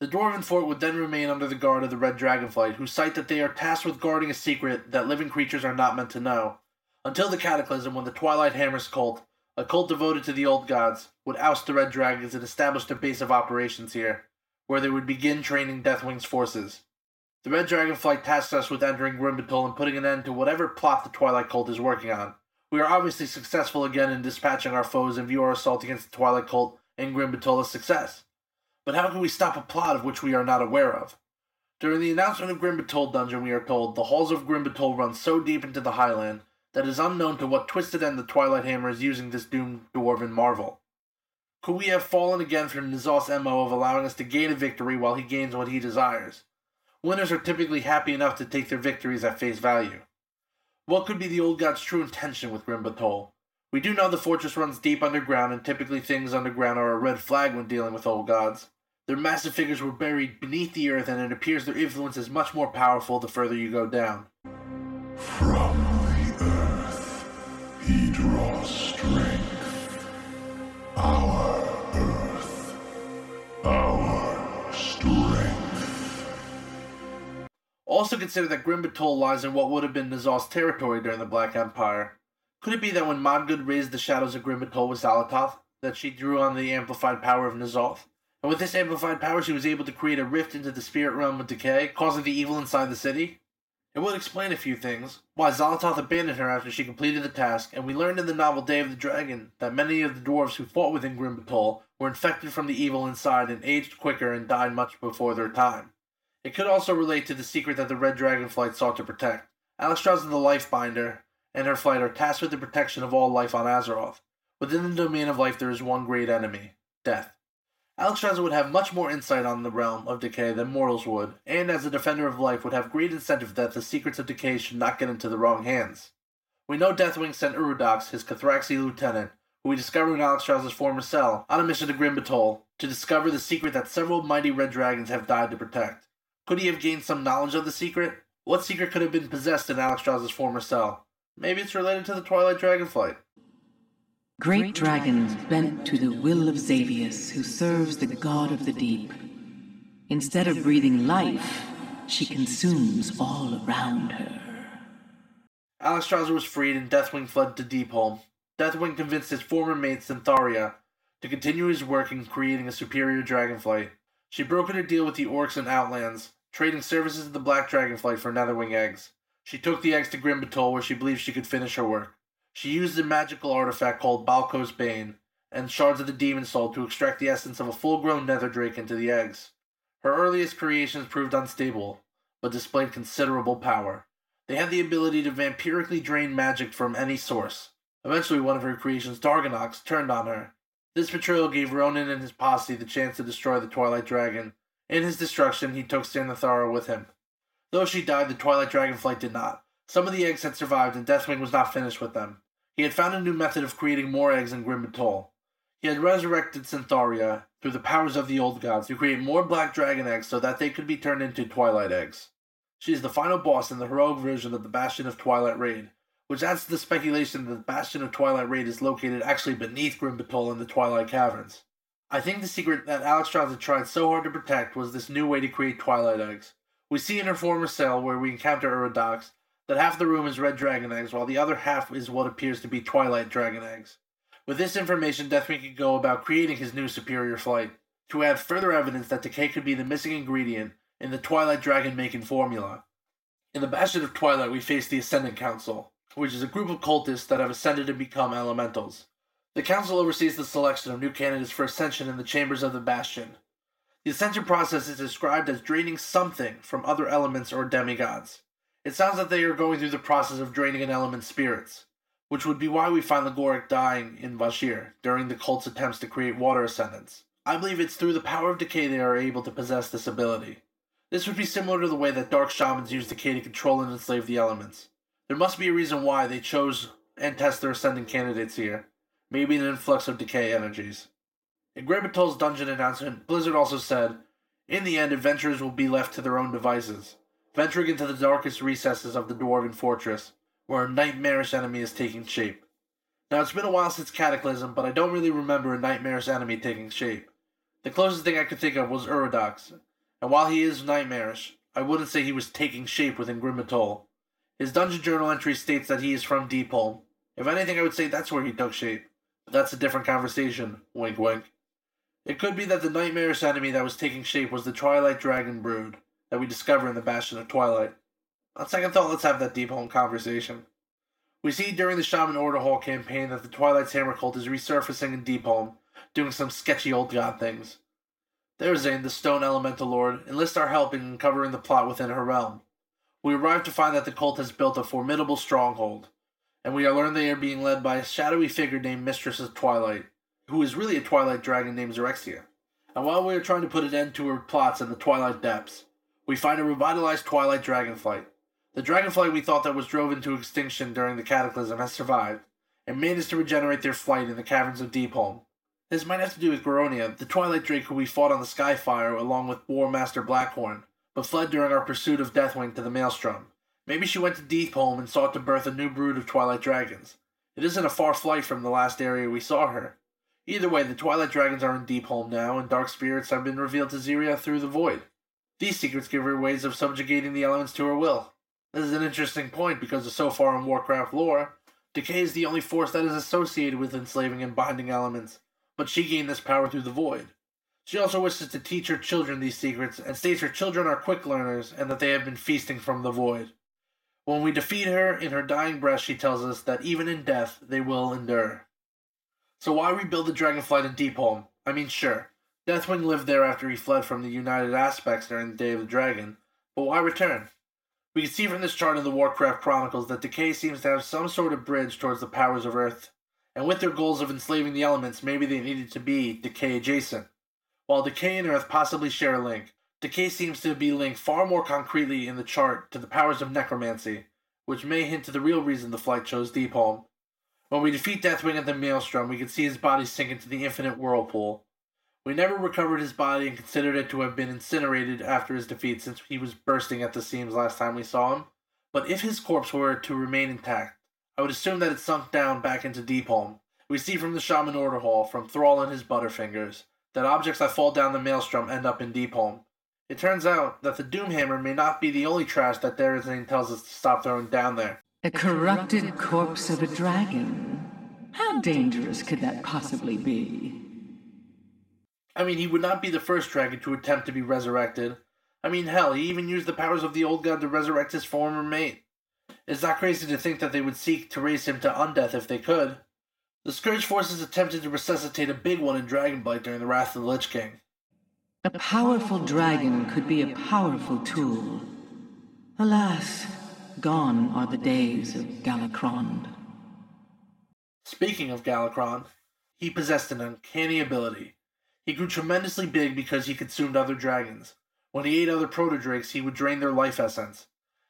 The Dwarven fort would then remain under the guard of the Red Dragonflight, who cite that they are tasked with guarding a secret that living creatures are not meant to know, until the Cataclysm when the Twilight Hammers cult, a cult devoted to the old gods, would oust the Red Dragons and establish their base of operations here, where they would begin training Deathwing's forces. The Red Dragonflight tasks us with entering Grim Batol and putting an end to whatever plot the Twilight cult is working on. We are obviously successful again in dispatching our foes and view our assault against the Twilight cult and Grim Batol as success. But how can we stop a plot of which we are not aware of? During the announcement of Grim Batol Dungeon, we are told, the halls of Grim Batol run so deep into the Highland that it is unknown to what twisted end the Twilight Hammer is using this doomed dwarven marvel. Could we have fallen again for N'Zoth's MO of allowing us to gain a victory while he gains what he desires? Winners are typically happy enough to take their victories at face value. What could be the old god's true intention with Grim Batol? We do know the fortress runs deep underground, and typically things underground are a red flag when dealing with old gods. Their massive figures were buried beneath the earth, and it appears their influence is much more powerful the further you go down.
From the earth, he draws strength. Our earth, our strength.
Also consider that Grim Batol lies in what would have been N'Zoth's territory during the Black Empire. Could it be that when Modgood raised the shadows of Grim Batol with Xal'atath, that she drew on the amplified power of N'Zoth? And with this amplified power, she was able to create a rift into the spirit realm of decay, causing the evil inside the city? It would explain a few things. Why Xal'atath abandoned her after she completed the task, and we learned in the novel Day of the Dragon that many of the dwarves who fought within Grim Batol were infected from the evil inside and aged quicker and died much before their time. It could also relate to the secret that the Red Dragonflight sought to protect. Alexstrasza the Lifebinder and her flight are tasked with the protection of all life on Azeroth. Within the domain of life there is one great enemy, death. Alexstrasza would have much more insight on the realm of decay than mortals would, and as a defender of life would have great incentive that the secrets of decay should not get into the wrong hands. We know Deathwing sent Urudox, his Cathraxi lieutenant, who we discovered in Alexstrasza's former cell, on a mission to Grim Batol to discover the secret that several mighty red dragons have died to protect. Could he have gained some knowledge of the secret? What secret could have been possessed in Alexstrasza's former cell? Maybe it's related to the Twilight Dragonflight.
Great dragons bent to the will of Xavius, who serves the god of the deep. Instead of breathing life, she consumes all around her.
Alexstrasza was freed and Deathwing fled to Deepholm. Deathwing convinced his former mate Cynthara to continue his work in creating a superior dragonflight. She brokered a deal with the orcs and Outlands, trading services of the Black Dragonflight for Netherwing eggs. She took the eggs to Grim Batol, where she believed she could finish her work. She used a magical artifact called Balko's Bane and shards of the Demon Soul to extract the essence of a full-grown nether drake into the eggs. Her earliest creations proved unstable, but displayed considerable power. They had the ability to vampirically drain magic from any source. Eventually, one of her creations, Dargonox, turned on her. This betrayal gave Ronan and his posse the chance to destroy the Twilight Dragon. In his destruction, he took Cynthara with him. Though she died, the Twilight Dragonflight did not. Some of the eggs had survived, and Deathwing was not finished with them. He had found a new method of creating more eggs in Grim Batol. He had resurrected Cynthara through the powers of the old gods to create more black dragon eggs so that they could be turned into Twilight eggs. She is the final boss in the heroic version of the Bastion of Twilight raid, which adds to the speculation that the Bastion of Twilight Raid is located actually beneath Grimbatol in the Twilight Caverns. I think the secret that Alexstrasza had tried so hard to protect was this new way to create Twilight Eggs. We see in her former cell, where we encounter Uridox, that half the room is red dragon eggs, while the other half is what appears to be Twilight dragon eggs. With this information, Deathwing could go about creating his new superior flight, to add further evidence that decay could be the missing ingredient in the Twilight dragon-making formula. In the Bastion of Twilight, we face the Ascendant Council, which is a group of cultists that have ascended to become elementals. The Council oversees the selection of new candidates for ascension in the chambers of the Bastion. The ascension process is described as draining something from other elements or demigods. It sounds like they are going through the process of draining an element's spirits, which would be why we find Lagoric dying in Val'kyr during the cult's attempts to create water ascendants. I believe it's through the power of decay they are able to possess this ability. This would be similar to the way that dark shamans use decay to control and enslave the elements. There must be a reason why they chose and test their ascendant candidates here. Maybe an influx of decay energies. In Grimbatol's dungeon announcement, Blizzard also said, "In the end, adventurers will be left to their own devices, venturing into the darkest recesses of the Dwarven Fortress, where a nightmarish enemy is taking shape." Now, it's been a while since Cataclysm, but I don't really remember a nightmarish enemy taking shape. The closest thing I could think of was Uridox, and while he is nightmarish, I wouldn't say he was taking shape within Grimbatol. His dungeon journal entry states that he is from Deepholm. If anything, I would say that's where he took shape. But that's a different conversation. Wink wink. It could be that the nightmarish enemy that was taking shape was the Twilight Dragon Brood that we discover in the Bastion of Twilight. On second thought, let's have that Deepholm conversation. We see during the Shaman Order Hall campaign that the Twilight's Hammer cult is resurfacing in Deepholm, doing some sketchy old god things. Therzane, the Stone Elemental Lord, enlists our help in uncovering the plot within her realm. We arrive to find that the cult has built a formidable stronghold, and we learn they are being led by a shadowy figure named Mistress of Twilight, who is really a Twilight dragon named Xerexia. And while we are trying to put an end to her plots in the Twilight depths, we find a revitalized Twilight dragonflight. The dragonflight we thought that was drove into extinction during the Cataclysm has survived, and managed to regenerate their flight in the caverns of Deepholm. This might have to do with Goronia, the Twilight Drake who we fought on the Skyfire along with War Master Blackhorn, but fled during our pursuit of Deathwing to the Maelstrom. Maybe she went to Deepholm and sought to birth a new brood of Twilight dragons. It isn't a far flight from the last area we saw her. Either way, the Twilight dragons are in Deepholm now, and dark spirits have been revealed to Xeria through the Void. These secrets give her ways of subjugating the elements to her will. This is an interesting point because so far in Warcraft lore, decay is the only force that is associated with enslaving and binding elements, but she gained this power through the Void. She also wishes to teach her children these secrets, and states her children are quick learners and that they have been feasting from the Void. When we defeat her, in her dying breath she tells us that even in death they will endure. So why rebuild the Dragonflight in Deepholm? I mean, sure, Deathwing lived there after he fled from the United Aspects during the Day of the Dragon, but why return? We can see from this chart in the Warcraft Chronicles that Decay seems to have some sort of bridge towards the powers of Earth, and with their goals of enslaving the elements, maybe they needed to be Decay adjacent. While Decay and Earth possibly share a link, Decay seems to be linked far more concretely in the chart to the powers of necromancy, which may hint to the real reason the flight chose Deepholm. When we defeat Deathwing at the Maelstrom, we can see his body sink into the infinite whirlpool. We never recovered his body and considered it to have been incinerated after his defeat since he was bursting at the seams last time we saw him, but if his corpse were to remain intact, I would assume that it sunk down back into Deepholm. We see from the Shaman Order Hall, from Thrall and his Butterfingers, that objects that fall down the Maelstrom end up in Deepholm. It turns out that the Doomhammer may not be the only trash that Therazane tells us to stop throwing down there.
A corrupted corpse of a dragon? How dangerous could that possibly be?
I mean, he would not be the first dragon to attempt to be resurrected. I mean, hell, he even used the powers of the old god to resurrect his former mate. It's not crazy to think that they would seek to raise him to undeath if they could. The Scourge forces attempted to resuscitate a big one in Dragonblight during the Wrath of the Lich King.
A powerful dragon could be a powerful tool. Alas, gone are the days of Galakrond.
Speaking of Galakrond, he possessed an uncanny ability. He grew tremendously big because he consumed other dragons. When he ate other protodrakes, he would drain their life essence.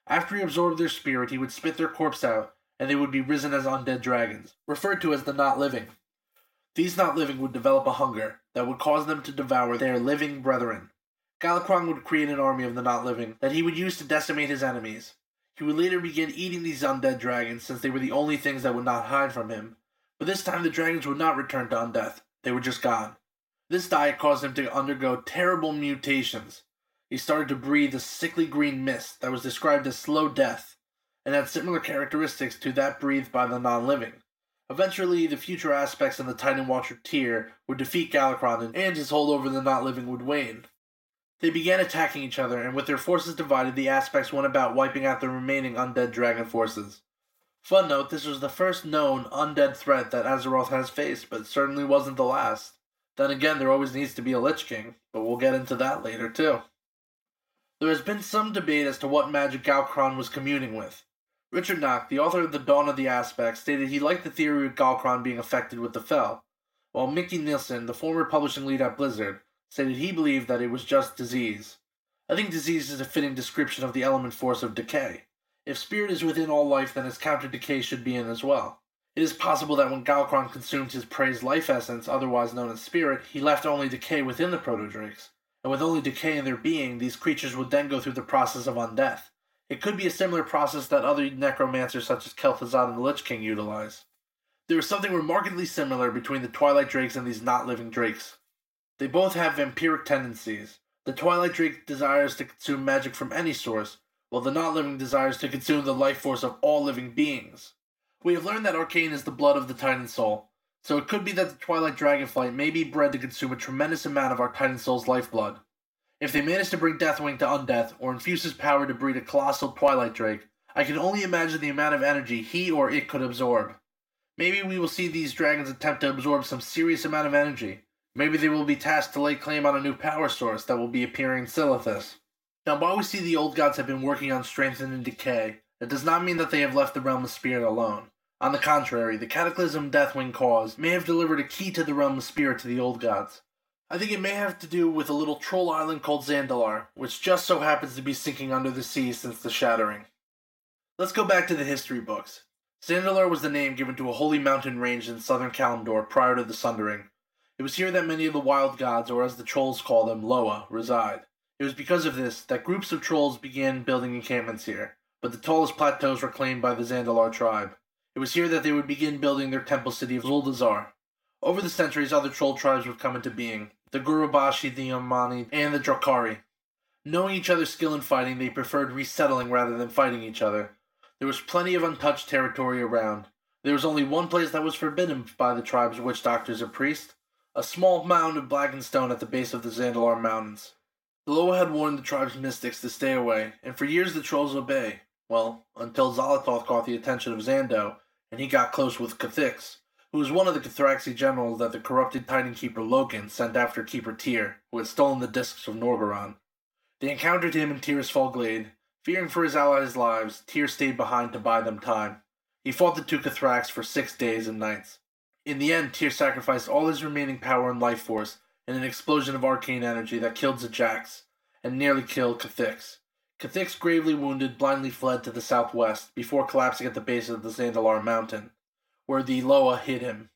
After he absorbed their spirit, he would spit their corpse out, and they would be risen as undead dragons, referred to as the Not Living. These Not Living would develop a hunger that would cause them to devour their living brethren. Galakrond would create an army of the Not Living that he would use to decimate his enemies. He would later begin eating these undead dragons since they were the only things that would not hide from him. But this time the dragons would not return to undeath, they were just gone. This diet caused him to undergo terrible mutations. He started to breathe a sickly green mist that was described as slow death, and had similar characteristics to that breathed by the non-living. Eventually, the future aspects of the Titan Watcher Tyr would defeat Galakrond, and his hold over the not-living would wane. They began attacking each other, and with their forces divided, the aspects went about wiping out the remaining undead dragon forces. Fun note, this was the first known undead threat that Azeroth has faced, but it certainly wasn't the last. Then again, there always needs to be a Lich King, but we'll get into that later too. There has been some debate as to what magic Galakrond was communing with. Richard Knock, the author of The Dawn of the Aspects, stated he liked the theory of Galakrond being affected with the Fel, while Mickey Nielsen, the former publishing lead at Blizzard, stated he believed that it was just disease. I think disease is a fitting description of the element force of decay. If spirit is within all life, then its counter decay should be in as well. It is possible that when Galakrond consumed his prey's life essence, otherwise known as spirit, he left only decay within the proto-drakes, and with only decay in their being, these creatures would then go through the process of undeath. It could be a similar process that other necromancers such as Kel'Thuzad and the Lich King utilize. There is something remarkably similar between the Twilight Drakes and these not-living drakes. They both have vampiric tendencies. The Twilight Drake desires to consume magic from any source, while the not-living desires to consume the life force of all living beings. We have learned that arcane is the blood of the Titan Soul, so it could be that the Twilight Dragonflight may be bred to consume a tremendous amount of our Titan Soul's lifeblood. If they manage to bring Deathwing to undeath, or infuse his power to breed a colossal Twilight Drake, I can only imagine the amount of energy he or it could absorb. Maybe we will see these dragons attempt to absorb some serious amount of energy. Maybe they will be tasked to lay claim on a new power source that will be appearing in Xal'atath. Now, while we see the old gods have been working on strengthening decay, that does not mean that they have left the realm of spirit alone. On the contrary, the cataclysm Deathwing caused may have delivered a key to the realm of spirit to the old gods. I think it may have to do with a little troll island called Zandalar, which just so happens to be sinking under the sea since the shattering. Let's go back to the history books. Zandalar was the name given to a holy mountain range in southern Kalimdor prior to the Sundering. It was here that many of the wild gods, or as the trolls call them, Loa, reside. It was because of this that groups of trolls began building encampments here, but the tallest plateaus were claimed by the Zandalar tribe. It was here that they would begin building their temple city of Zuldazar. Over the centuries, other troll tribes would come into being, the Gurubashi, the Yamani, and the Drakari. Knowing each other's skill in fighting, they preferred resettling rather than fighting each other. There was plenty of untouched territory around. There was only one place that was forbidden by the tribe's witch doctors and priests, a small mound of blackened stone at the base of the Zandalar Mountains. The Loa had warned the tribe's mystics to stay away, and for years the trolls obey. Well, until Xal'atath caught the attention of Xando, and he got close with K'thix, who was one of the Cathraxi generals that the corrupted Titan Keeper Loken sent after Keeper Tyr, who had stolen the discs of Norgorod. They encountered him in Tyr's Fall Glade. Fearing for his allies' lives, Tyr stayed behind to buy them time. He fought the two Cathrax for 6 days and nights. In the end, Tyr sacrificed all his remaining power and life force in an explosion of arcane energy that killed Zajax, and nearly killed K'thix. K'thix, gravely wounded, blindly fled to the southwest, before collapsing at the base of the Zandalar mountain, where the Loa hid him.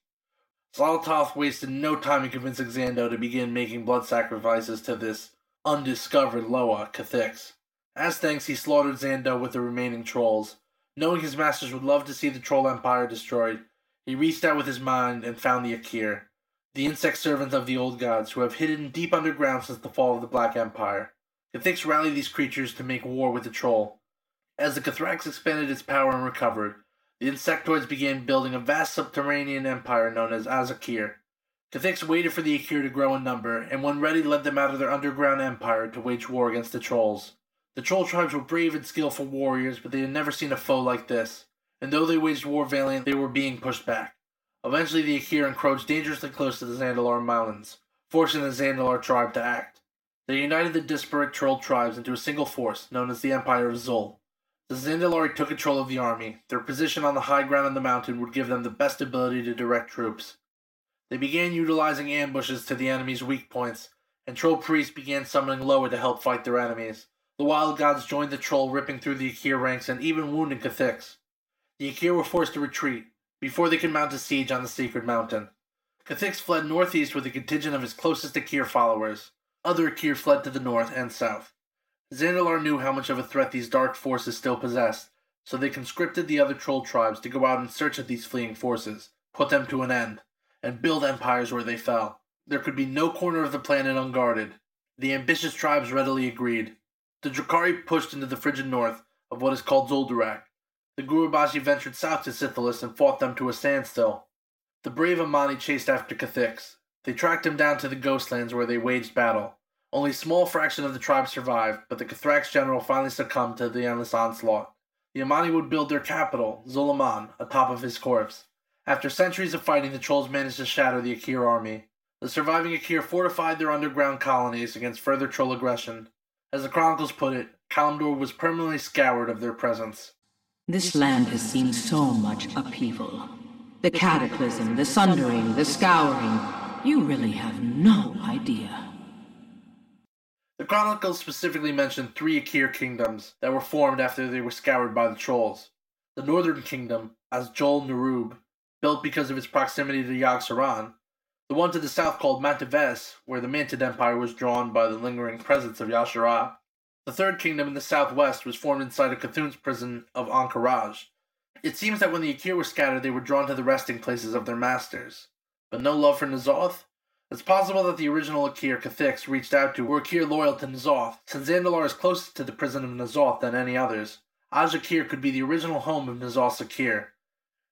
Xal'atath wasted no time in convincing Xando to begin making blood sacrifices to this undiscovered Loa, K'thix. As thanks, he slaughtered Xando with the remaining trolls. Knowing his masters would love to see the Troll Empire destroyed, he reached out with his mind and found the Val'kyr, the insect servants of the old gods, who have hidden deep underground since the fall of the Black Empire. K'thix rallied these creatures to make war with the Troll. As the Cathrax expanded its power and recovered, the insectoids began building a vast subterranean empire known as Azshara. K'thix waited for the Val'kyr to grow in number, and when ready led them out of their underground empire to wage war against the Trolls. The Troll tribes were brave and skillful warriors, but they had never seen a foe like this, and though they waged war valiantly, they were being pushed back. Eventually the Val'kyr encroached dangerously close to the Zandalar Mountains, forcing the Zandalar tribe to act. They united the disparate troll tribes into a single force, known as the Empire of Xul. The Zandalari took control of the army. Their position on the high ground of the mountain would give them the best ability to direct troops. They began utilizing ambushes to the enemy's weak points, and troll priests began summoning Loa to help fight their enemies. The wild gods joined the troll, ripping through the Val'kyr ranks and even wounding K'thix. The Val'kyr were forced to retreat, before they could mount a siege on the sacred mountain. K'thix fled northeast with a contingent of his closest Val'kyr followers. Other Val'kyr fled to the north and south. Zandalar knew how much of a threat these dark forces still possessed, so they conscripted the other troll tribes to go out in search of these fleeing forces, put them to an end, and build empires where they fell. There could be no corner of the planet unguarded. The ambitious tribes readily agreed. The Drukhari pushed into the frigid north of what is called Zoldurak. The Gurubashi ventured south to Sithalis and fought them to a standstill. The brave Amani chased after Cathix. They tracked him down to the Ghostlands where they waged battle. Only a small fraction of the tribe survived, but the Cathrax general finally succumbed to the endless onslaught. The Amani would build their capital, Zulaman, atop of his corpse. After centuries of fighting, the trolls managed to shatter the Akir army. The surviving Akir fortified their underground colonies against further troll aggression. As the chronicles put it, Kalimdor was permanently scoured of their presence.
This land has seen so much upheaval. The cataclysm, the sundering, the scouring. You really have no idea.
The chronicles specifically mention 3 Akir kingdoms that were formed after they were scoured by the trolls. The northern kingdom, Azjol Nerub, built because of its proximity to Yogg-Saron. The one to the south called Mantives, where the Mantid Empire was drawn by the lingering presence of Azshara. The third kingdom in the southwest was formed inside of Cthulhu's prison of Ahn'Qiraj. It seems that when the Akir were scattered, they were drawn to the resting places of their masters. But no love for N'Zoth? It's possible that the original Akir Cathix reached out to were Akir loyal to N'Zoth. Since Zandalar is closest to the prison of N'Zoth than any others, Azshara could be the original home of N'Zoth's Akir.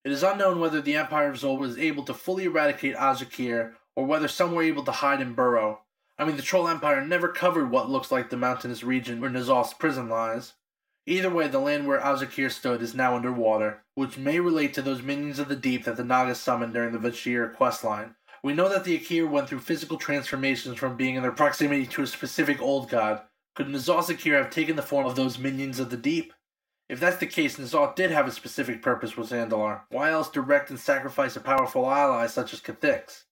It is unknown whether the Empire of Zol was able to fully eradicate Azshara, or whether some were able to hide and burrow. The Troll Empire never covered what looks like the mountainous region where N'Zoth's prison lies. Either way, the land where Azshara stood is now underwater, which may relate to those minions of the deep that the Naga summoned during the Val'kyr questline. We know that the Akir went through physical transformations from being in their proximity to a specific old god. Could N'Zoth's Akir have taken the form of those minions of the deep? If that's the case, N'Zoth did have a specific purpose with Zandalar. Why else direct and sacrifice a powerful ally such as Cathix?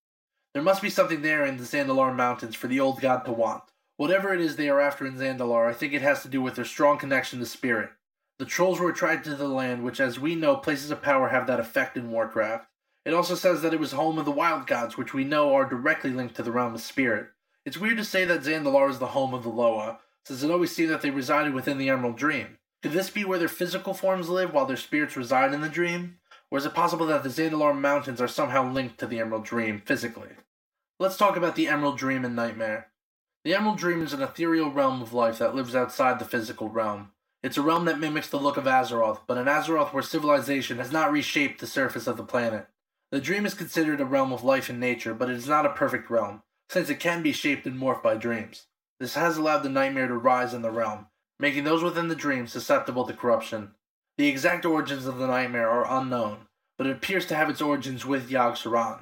There must be something there in the Zandalar Mountains for the old god to want. Whatever it is they are after in Zandalar, I think it has to do with their strong connection to spirit. The trolls were attracted to the land, which as we know, places of power have that effect in Warcraft. It also says that it was home of the wild gods, which we know are directly linked to the realm of spirit. It's weird to say that Zandalar is the home of the Loa, since it always seemed that they resided within the Emerald Dream. Could this be where their physical forms live while their spirits reside in the dream? Or is it possible that the Zandalar Mountains are somehow linked to the Emerald Dream physically? Let's talk about the Emerald Dream and Nightmare. The Emerald Dream is an ethereal realm of life that lives outside the physical realm. It's a realm that mimics the look of Azeroth, but an Azeroth where civilization has not reshaped the surface of the planet. The dream is considered a realm of life and nature, but it is not a perfect realm, since it can be shaped and morphed by dreams. This has allowed the Nightmare to rise in the realm, making those within the dream susceptible to corruption. The exact origins of the Nightmare are unknown, but it appears to have its origins with Yogg-Saron.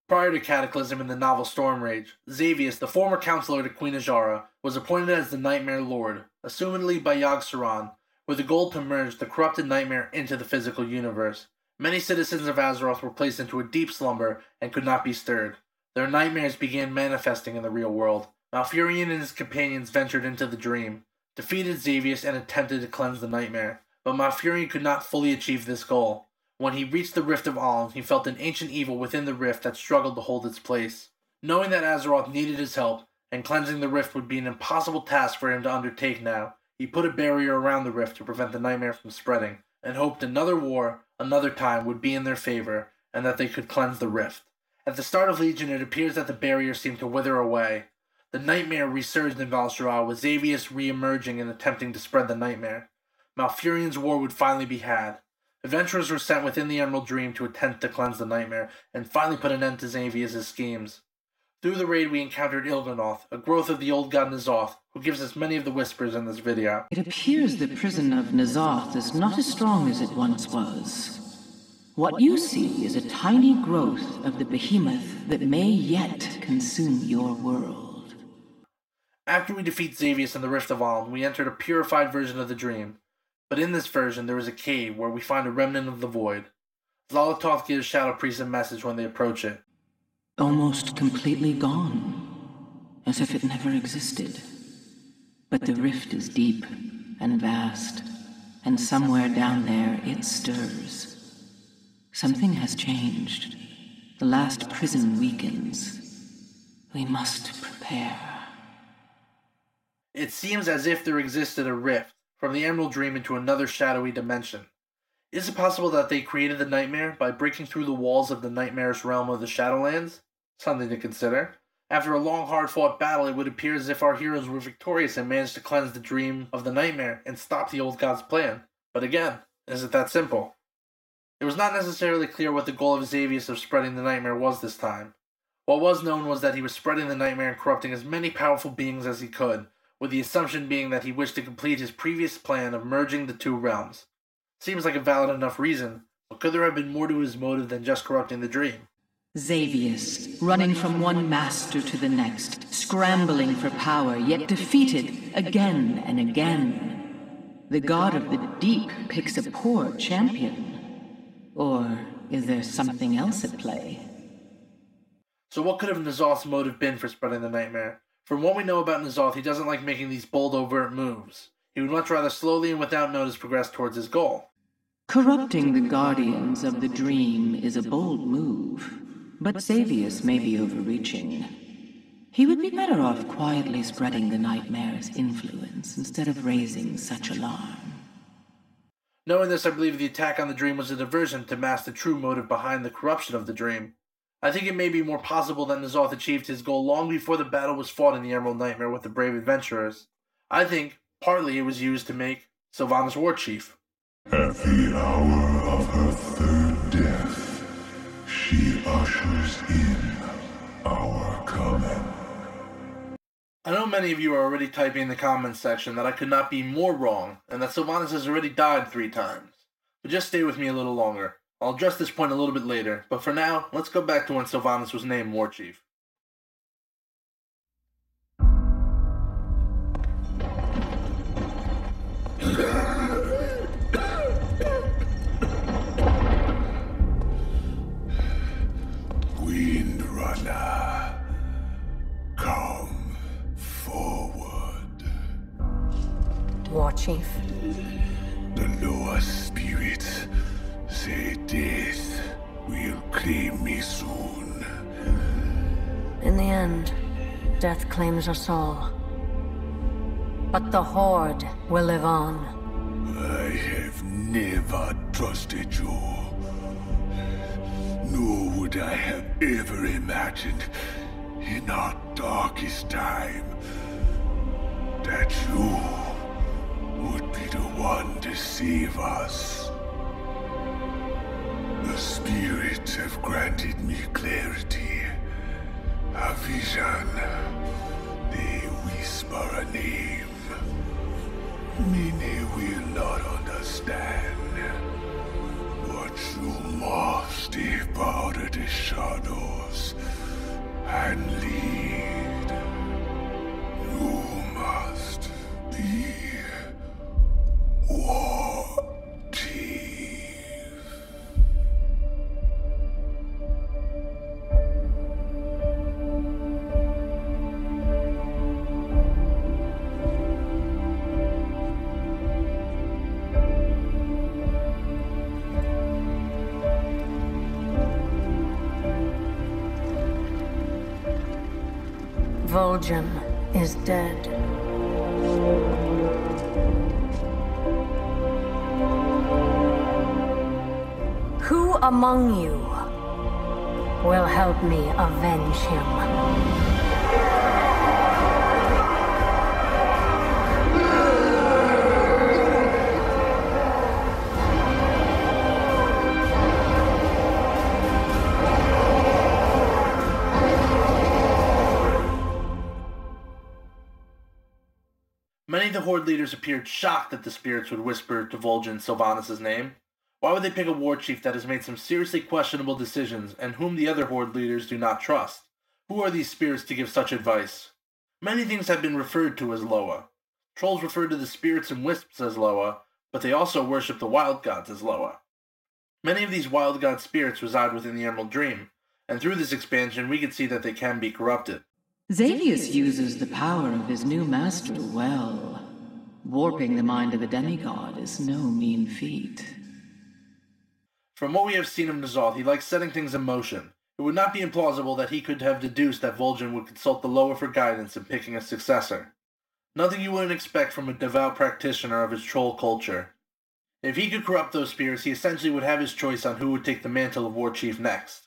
Prior to Cataclysm in the novel Stormrage, Xavius, the former counselor to Queen Azshara, was appointed as the Nightmare Lord, assumedly by Yogg-Saron, with the goal to merge the corrupted Nightmare into the physical universe. Many citizens of Azeroth were placed into a deep slumber and could not be stirred. Their nightmares began manifesting in the real world. Malfurion and his companions ventured into the dream, defeated Xavius and attempted to cleanse the Nightmare, but Malfurion could not fully achieve this goal. When he reached the Rift of Aln, he felt an ancient evil within the rift that struggled to hold its place. Knowing that Azeroth needed his help, and cleansing the rift would be an impossible task for him to undertake now, he put a barrier around the rift to prevent the Nightmare from spreading, and hoped another war, another time, would be in their favor, and that they could cleanse the rift. At the start of Legion, it appears that the barrier seemed to wither away. The Nightmare resurged in Val'kyr, with Xavius re-emerging and attempting to spread the Nightmare. Malfurion's war would finally be had. Adventurers were sent within the Emerald Dream to attempt to cleanse the Nightmare, and finally put an end to Xavius' schemes. Through the raid we encountered Il'gynoth, a growth of the old god N'Zoth, who gives us many of the whispers in this video.
It appears the prison of N'Zoth is not as strong as it once was. What you see is a tiny growth of the behemoth that may yet consume your world.
After we defeat Xavius in the Rift of Aln, we entered a purified version of the dream. But in this version, there is a cave where we find a remnant of the void. Xal'atath gives Shadow Priest a message when they approach it.
Almost completely gone, as if it never existed. But the rift is deep and vast, and somewhere down there it stirs. Something has changed. The last prison weakens. We must prepare.
It seems as if there existed a rift from the Emerald Dream into another shadowy dimension. Is it possible that they created the nightmare by breaking through the walls of the nightmarish realm of the Shadowlands? Something to consider. After a long, hard-fought battle, it would appear as if our heroes were victorious and managed to cleanse the dream of the nightmare and stop the old god's plan. But again, is it that simple? It was not necessarily clear what the goal of Xavius of spreading the nightmare was this time. What was known was that he was spreading the nightmare and corrupting as many powerful beings as he could, with the assumption being that he wished to complete his previous plan of merging the two realms. Seems like a valid enough reason, but could there have been more to his motive than just corrupting the dream?
Xavius, running from one master to the next, scrambling for power, yet defeated again and again. The god of the deep picks a poor champion. Or is there something else at play?
So what could have N'Zoth's motive been for spreading the nightmare? From what we know about N'Zoth, he doesn't like making these bold, overt moves. He would much rather slowly and without notice progress towards his goal.
Corrupting the guardians of the dream is a bold move, but Xavius may be overreaching. He would be better off quietly spreading the nightmare's influence instead of raising such alarm.
Knowing this, I believe the attack on the dream was a diversion to mask the true motive behind the corruption of the dream. I think it may be more possible that N'Zoth achieved his goal long before the battle was fought in the Emerald Nightmare with the brave adventurers. I think, partly it was used to make Sylvanas war chief.
At the hour of her third death, she ushers in our coming.
I know many of you are already typing in the comments section that I could not be more wrong, and that Sylvanas has already died 3 times. But just stay with me a little longer. I'll address this point a little bit later, but for now, let's go back to when Sylvanas was named War Chief.
Windrunner, come forward.
War Chief.
The lower spirits say death will claim me soon.
In the end, death claims us all. But the Horde will live on.
I have never trusted you. Nor would I have ever imagined in our darkest time that you would be the one to save us. The spirits have granted me clarity, a vision. They whisper a name. Many will not understand. But you must step out of the shadows and lead. You must be War Chief.
Vol'jin is dead. Who among you will help me avenge him?
Many of the Horde leaders appeared shocked that the spirits would whisper to Vol'jin Sylvanas' name. Why would they pick a war chief that has made some seriously questionable decisions and whom the other Horde leaders do not trust? Who are these spirits to give such advice? Many things have been referred to as Loa. Trolls refer to the spirits and wisps as Loa, but they also worship the wild gods as Loa. Many of these wild god spirits reside within the Emerald Dream, and through this expansion we can see that they can be corrupted.
Xavius uses the power of his new master well. Warping the mind of a demigod is no mean feat.
From what we have seen of N'Zoth, he likes setting things in motion. It would not be implausible that he could have deduced that Vol'jin would consult the Loa for guidance in picking a successor. Nothing you wouldn't expect from a devout practitioner of his troll culture. If he could corrupt those spirits, he essentially would have his choice on who would take the mantle of War Chief next.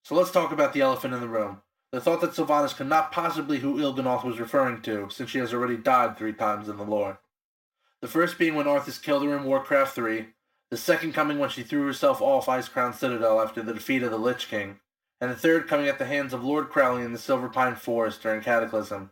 So let's talk about the elephant in the room. The thought that Sylvanas could not possibly who Il'gynoth was referring to, since she has already died 3 times in the lore. The first being when Arthas killed her in Warcraft 3, the second coming when she threw herself off Icecrown Citadel after the defeat of the Lich King, and the third coming at the hands of Lord Crowley in the Silverpine Forest during Cataclysm.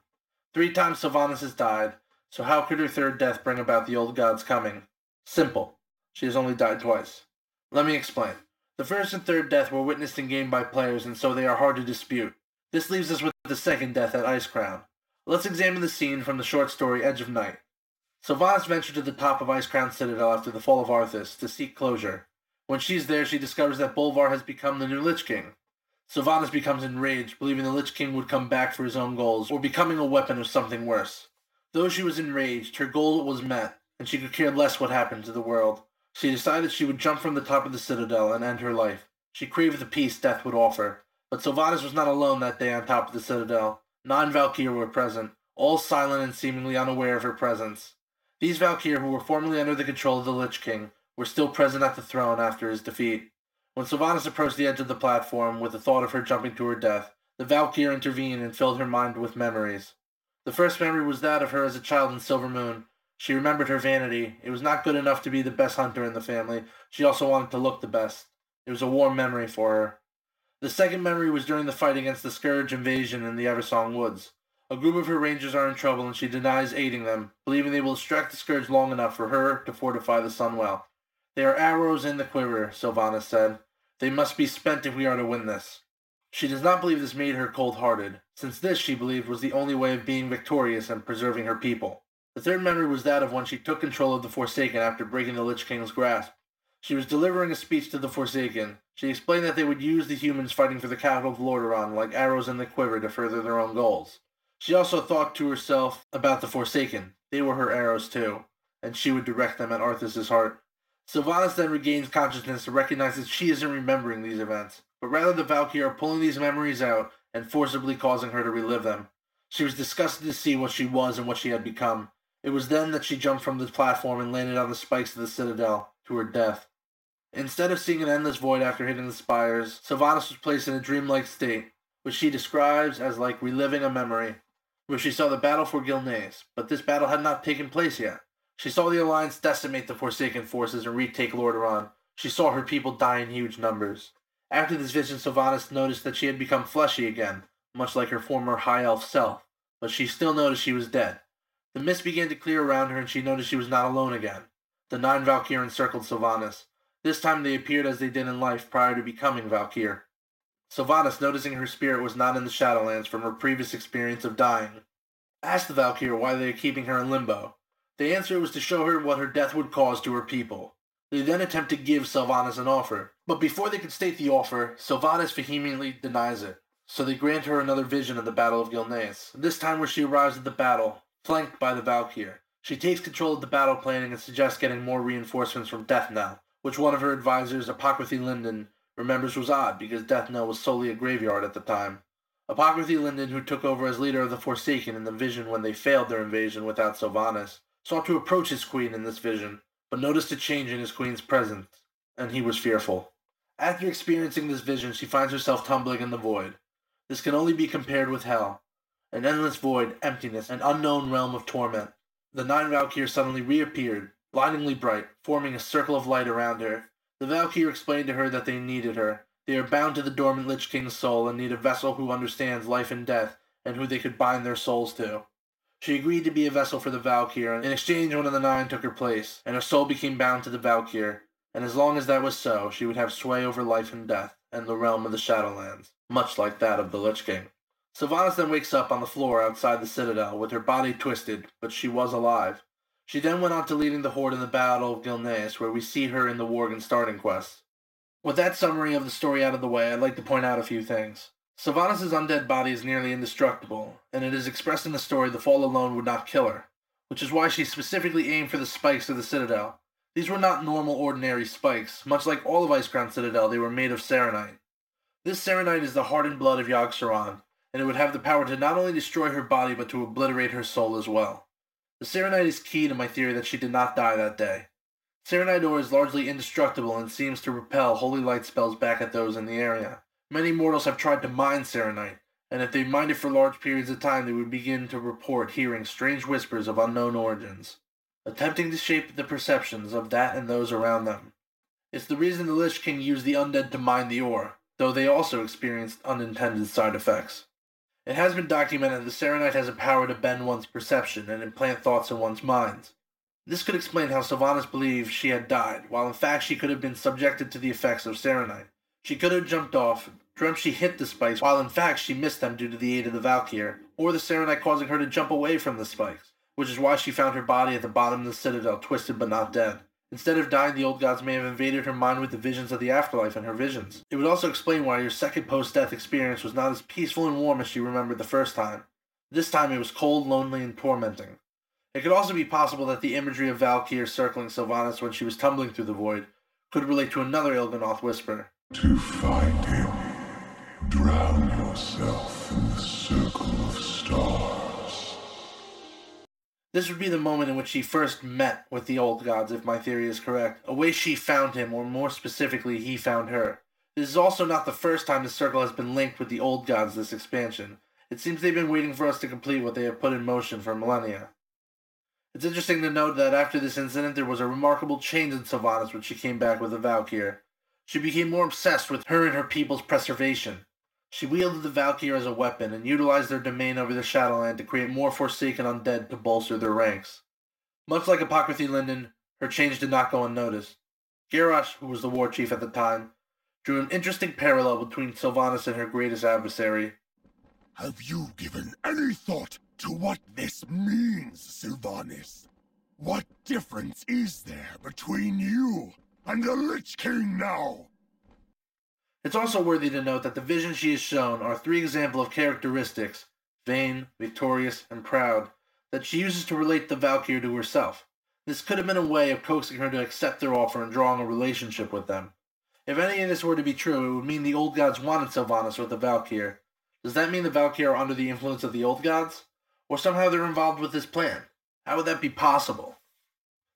3 times Sylvanas has died, so how could her third death bring about the old god's coming? Simple. She has only died twice. Let me explain. The first and third death were witnessed in-game by players, and so they are hard to dispute. This leaves us with the second death at Icecrown. Let's examine the scene from the short story Edge of Night. Sylvanas ventured to the top of Icecrown Citadel after the fall of Arthas to seek closure. When she's there, she discovers that Bolvar has become the new Lich King. Sylvanas becomes enraged, believing the Lich King would come back for his own goals, or becoming a weapon of something worse. Though she was enraged, her goal was met, and she could care less what happened to the world. She decided she would jump from the top of the Citadel and end her life. She craved the peace death would offer. But Sylvanas was not alone that day on top of the Citadel. 9 Val'kyr were present, all silent and seemingly unaware of her presence. These Val'kyr, who were formerly under the control of the Lich King, were still present at the throne after his defeat. When Sylvanas approached the edge of the platform with the thought of her jumping to her death, the Val'kyr intervened and filled her mind with memories. The first memory was that of her as a child in Silvermoon. She remembered her vanity. It was not good enough to be the best hunter in the family. She also wanted to look the best. It was a warm memory for her. The second memory was during the fight against the Scourge invasion in the Eversong Woods. A group of her rangers are in trouble and she denies aiding them, believing they will distract the Scourge long enough for her to fortify the Sunwell. They are arrows in the quiver, Sylvanas said. They must be spent if we are to win this. She does not believe this made her cold-hearted, since this, she believed, was the only way of being victorious and preserving her people. The third memory was that of when she took control of the Forsaken after breaking the Lich King's grasp. She was delivering a speech to the Forsaken. She explained that they would use the humans fighting for the capital of Lordaeron like arrows in the quiver to further their own goals. She also thought to herself about the Forsaken. They were her arrows too, and she would direct them at Arthas' heart. Sylvanas then regains consciousness and recognizes she isn't remembering these events, but rather the Val'kyr are pulling these memories out and forcibly causing her to relive them. She was disgusted to see what she was and what she had become. It was then that she jumped from the platform and landed on the spikes of the Citadel, to her death. Instead of seeing an endless void after hitting the spires, Sylvanas was placed in a dreamlike state, which she describes as like reliving a memory, where she saw the battle for Gilneas, but this battle had not taken place yet. She saw the Alliance decimate the Forsaken forces and retake Lordaeron. She saw her people die in huge numbers. After this vision, Sylvanas noticed that she had become fleshy again, much like her former High Elf self, but she still noticed she was dead. The mist began to clear around her and she noticed she was not alone again. The 9 Val'kyr encircled Sylvanas. This time they appeared as they did in life prior to becoming Val'kyr. Sylvanas, noticing her spirit was not in the Shadowlands from her previous experience of dying, asked the Val'kyr why they are keeping her in limbo. The answer was to show her what her death would cause to her people. They then attempt to give Sylvanas an offer, but before they could state the offer, Sylvanas vehemently denies it. So they grant her another vision of the Battle of Gilneas, this time where she arrives at the battle, flanked by the Val'kyr. She takes control of the battle planning and suggests getting more reinforcements from Deathnell, which one of her advisors, Apocryphy Linden, remembers was odd because Deathnell was solely a graveyard at the time. Apocryphy Linden, who took over as leader of the Forsaken in the vision when they failed their invasion without Sylvanas, sought to approach his queen in this vision, but noticed a change in his queen's presence, and he was fearful. After experiencing this vision, she finds herself tumbling in the void. This can only be compared with hell, an endless void, emptiness, an unknown realm of torment. The 9 Val'kyr suddenly reappeared, blindingly bright, forming a circle of light around her. The Val'kyr explained to her that they needed her. They are bound to the dormant Lich King's soul and need a vessel who understands life and death, and who they could bind their souls to. She agreed to be a vessel for the Val'kyr, and in exchange one of the 9 took her place, and her soul became bound to the Val'kyr, and as long as that was so, she would have sway over life and death, and the realm of the Shadowlands, much like that of the Lich King. Sylvanas then wakes up on the floor outside the Citadel, with her body twisted, but she was alive. She then went on to leading the Horde in the Battle of Gilneas, where we see her in the Worgen starting quest. With that summary of the story out of the way, I'd like to point out a few things. Sylvanas' undead body is nearly indestructible, and it is expressed in the story the fall alone would not kill her, which is why she specifically aimed for the spikes of the Citadel. These were not normal, ordinary spikes. Much like all of Icecrown Citadel, they were made of Serenite. This Serenite is the hardened blood of Yogg-Saron, and it would have the power to not only destroy her body but to obliterate her soul as well. The Serenite is key to my theory that she did not die that day. Serenite ore is largely indestructible and seems to repel holy light spells back at those in the area. Many mortals have tried to mine Serenite, and if they mined it for large periods of time, they would begin to report hearing strange whispers of unknown origins, attempting to shape the perceptions of that and those around them. It's the reason the Lich King used the undead to mine the ore, though they also experienced unintended side effects. It has been documented that the Serenite has a power to bend one's perception and implant thoughts in one's minds. This could explain how Sylvanas believed she had died, while in fact she could have been subjected to the effects of Serenite. She could have jumped off, dreamt she hit the spikes, while in fact she missed them due to the aid of the Val'kyr, or the Serenite causing her to jump away from the spikes, which is why she found her body at the bottom of the citadel, twisted but not dead. Instead of dying, the old gods may have invaded her mind with the visions of the afterlife and her visions. It would also explain why your second post-death experience was not as peaceful and warm as she remembered the first time. This time it was cold, lonely, and tormenting. It could also be possible that the imagery of Val'kyr circling Sylvanas when she was tumbling through the void could relate to another Il'gynoth whisper.
To find him, drown yourself in the circle of stars.
This would be the moment in which she first met with the old gods, if my theory is correct, a way she found him, or more specifically, he found her. This is also not the first time the circle has been linked with the old gods this expansion. It seems they've been waiting for us to complete what they have put in motion for millennia. It's interesting to note that after this incident, there was a remarkable change in Sylvanas when she came back with the Val'kyr. She became more obsessed with her and her people's preservation. She wielded the Val'kyr as a weapon and utilized their domain over the Shadowland to create more Forsaken undead to bolster their ranks. Much like Apocryphy Linden, her change did not go unnoticed. Garrosh, who was the war chief at the time, drew an interesting parallel between Sylvanas and her greatest adversary.
Have you given any thought to what this means, Sylvanas? What difference is there between you and the Lich King now?
It's also worthy to note that the visions she has shown are 3 examples of characteristics, vain, victorious, and proud, that she uses to relate the Val'kyr to herself. This could have been a way of coaxing her to accept their offer and drawing a relationship with them. If any of this were to be true, it would mean the old gods wanted Sylvanas with the Val'kyr. Does that mean the Val'kyr are under the influence of the old gods? Or somehow they're involved with this plan? How would that be possible?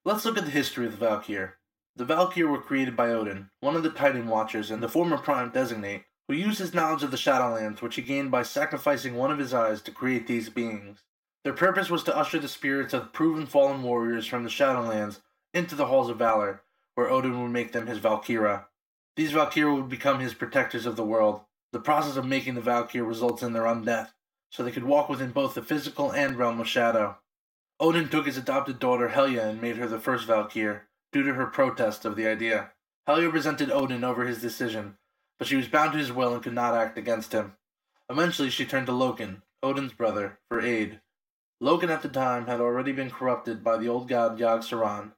Let's look at the history of the Val'kyr. The Val'kyr were created by Odin, one of the Titan Watchers and the former Prime Designate, who used his knowledge of the Shadowlands, which he gained by sacrificing one of his eyes to create these beings. Their purpose was to usher the spirits of proven fallen warriors from the Shadowlands into the Halls of Valor, where Odin would make them his Valkyra. These Valkyra would become his protectors of the world. The process of making the Valkyr results in their undeath, so they could walk within both the physical and realm of shadow. Odin took his adopted daughter Helya and made her the first Valkyr, due to her protest of the idea. Helya resented Odin over his decision, but she was bound to his will and could not act against him. Eventually she turned to Loken, Odin's brother, for aid. Loken at the time had already been corrupted by the old god Yogg-Saron.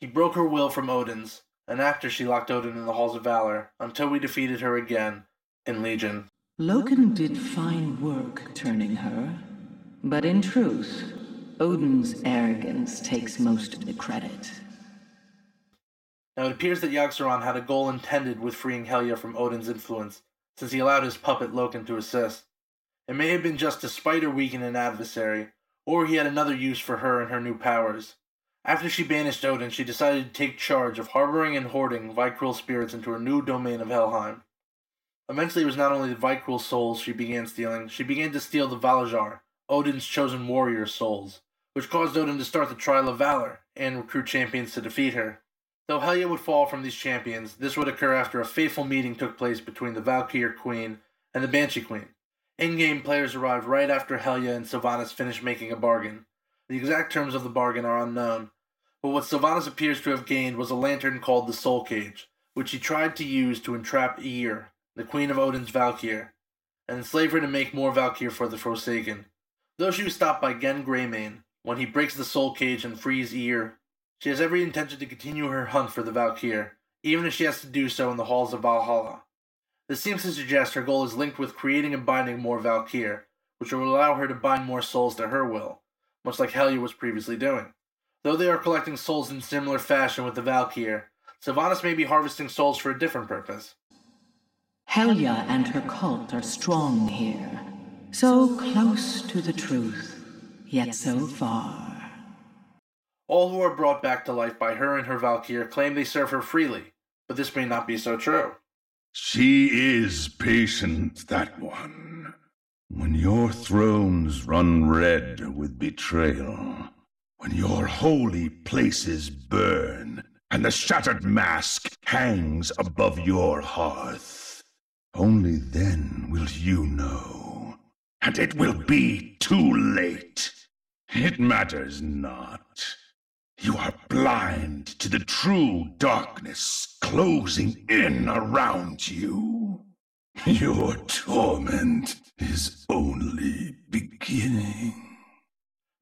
He broke her will from Odin's, and after she locked Odin in the Halls of Valor, until we defeated her again, in Legion.
Loken did fine work turning her, but in truth, Odin's arrogance takes most of the credit.
Now it appears that Yogg-Saron had a goal intended with freeing Helya from Odin's influence, since he allowed his puppet Loken to assist. It may have been just to spite or weaken an adversary, or he had another use for her and her new powers. After she banished Odin, she decided to take charge of harboring and hoarding Val'kyr spirits into her new domain of Helheim. Eventually it was not only the Val'kyr souls she began stealing, she began to steal the Val'jar, Odin's chosen warrior's souls, which caused Odin to start the Trial of Valor and recruit champions to defeat her. Though Helya would fall from these champions, this would occur after a fateful meeting took place between the Val'kyr Queen and the Banshee Queen. In-game players arrived right after Helya and Sylvanas finished making a bargain. The exact terms of the bargain are unknown, but what Sylvanas appears to have gained was a lantern called the Soul Cage, which she tried to use to entrap Ymir, the queen of Odin's Val'kyr, and enslave her to make more Val'kyr for the Forsaken. Though she was stopped by Genn Greymane when he breaks the Soul Cage and frees Ymir, she has every intention to continue her hunt for the Val'kyr, even if she has to do so in the halls of Valhalla. This seems to suggest her goal is linked with creating and binding more Val'kyr, which will allow her to bind more souls to her will, much like Helya was previously doing. Though they are collecting souls in similar fashion with the Val'kyr, Sylvanas may be harvesting souls for a different purpose.
Helya and her cult are strong here, so close to the truth, yet so far.
All who are brought back to life by her and her Val'kyr claim they serve her freely, but this may not be so true.
She is patient, that one. When your thrones run red with betrayal, when your holy places burn, and the shattered mask hangs above your hearth, only then will you know. And it will be too late. It matters not. You are blind to the true darkness closing in around you. Your torment is only beginning.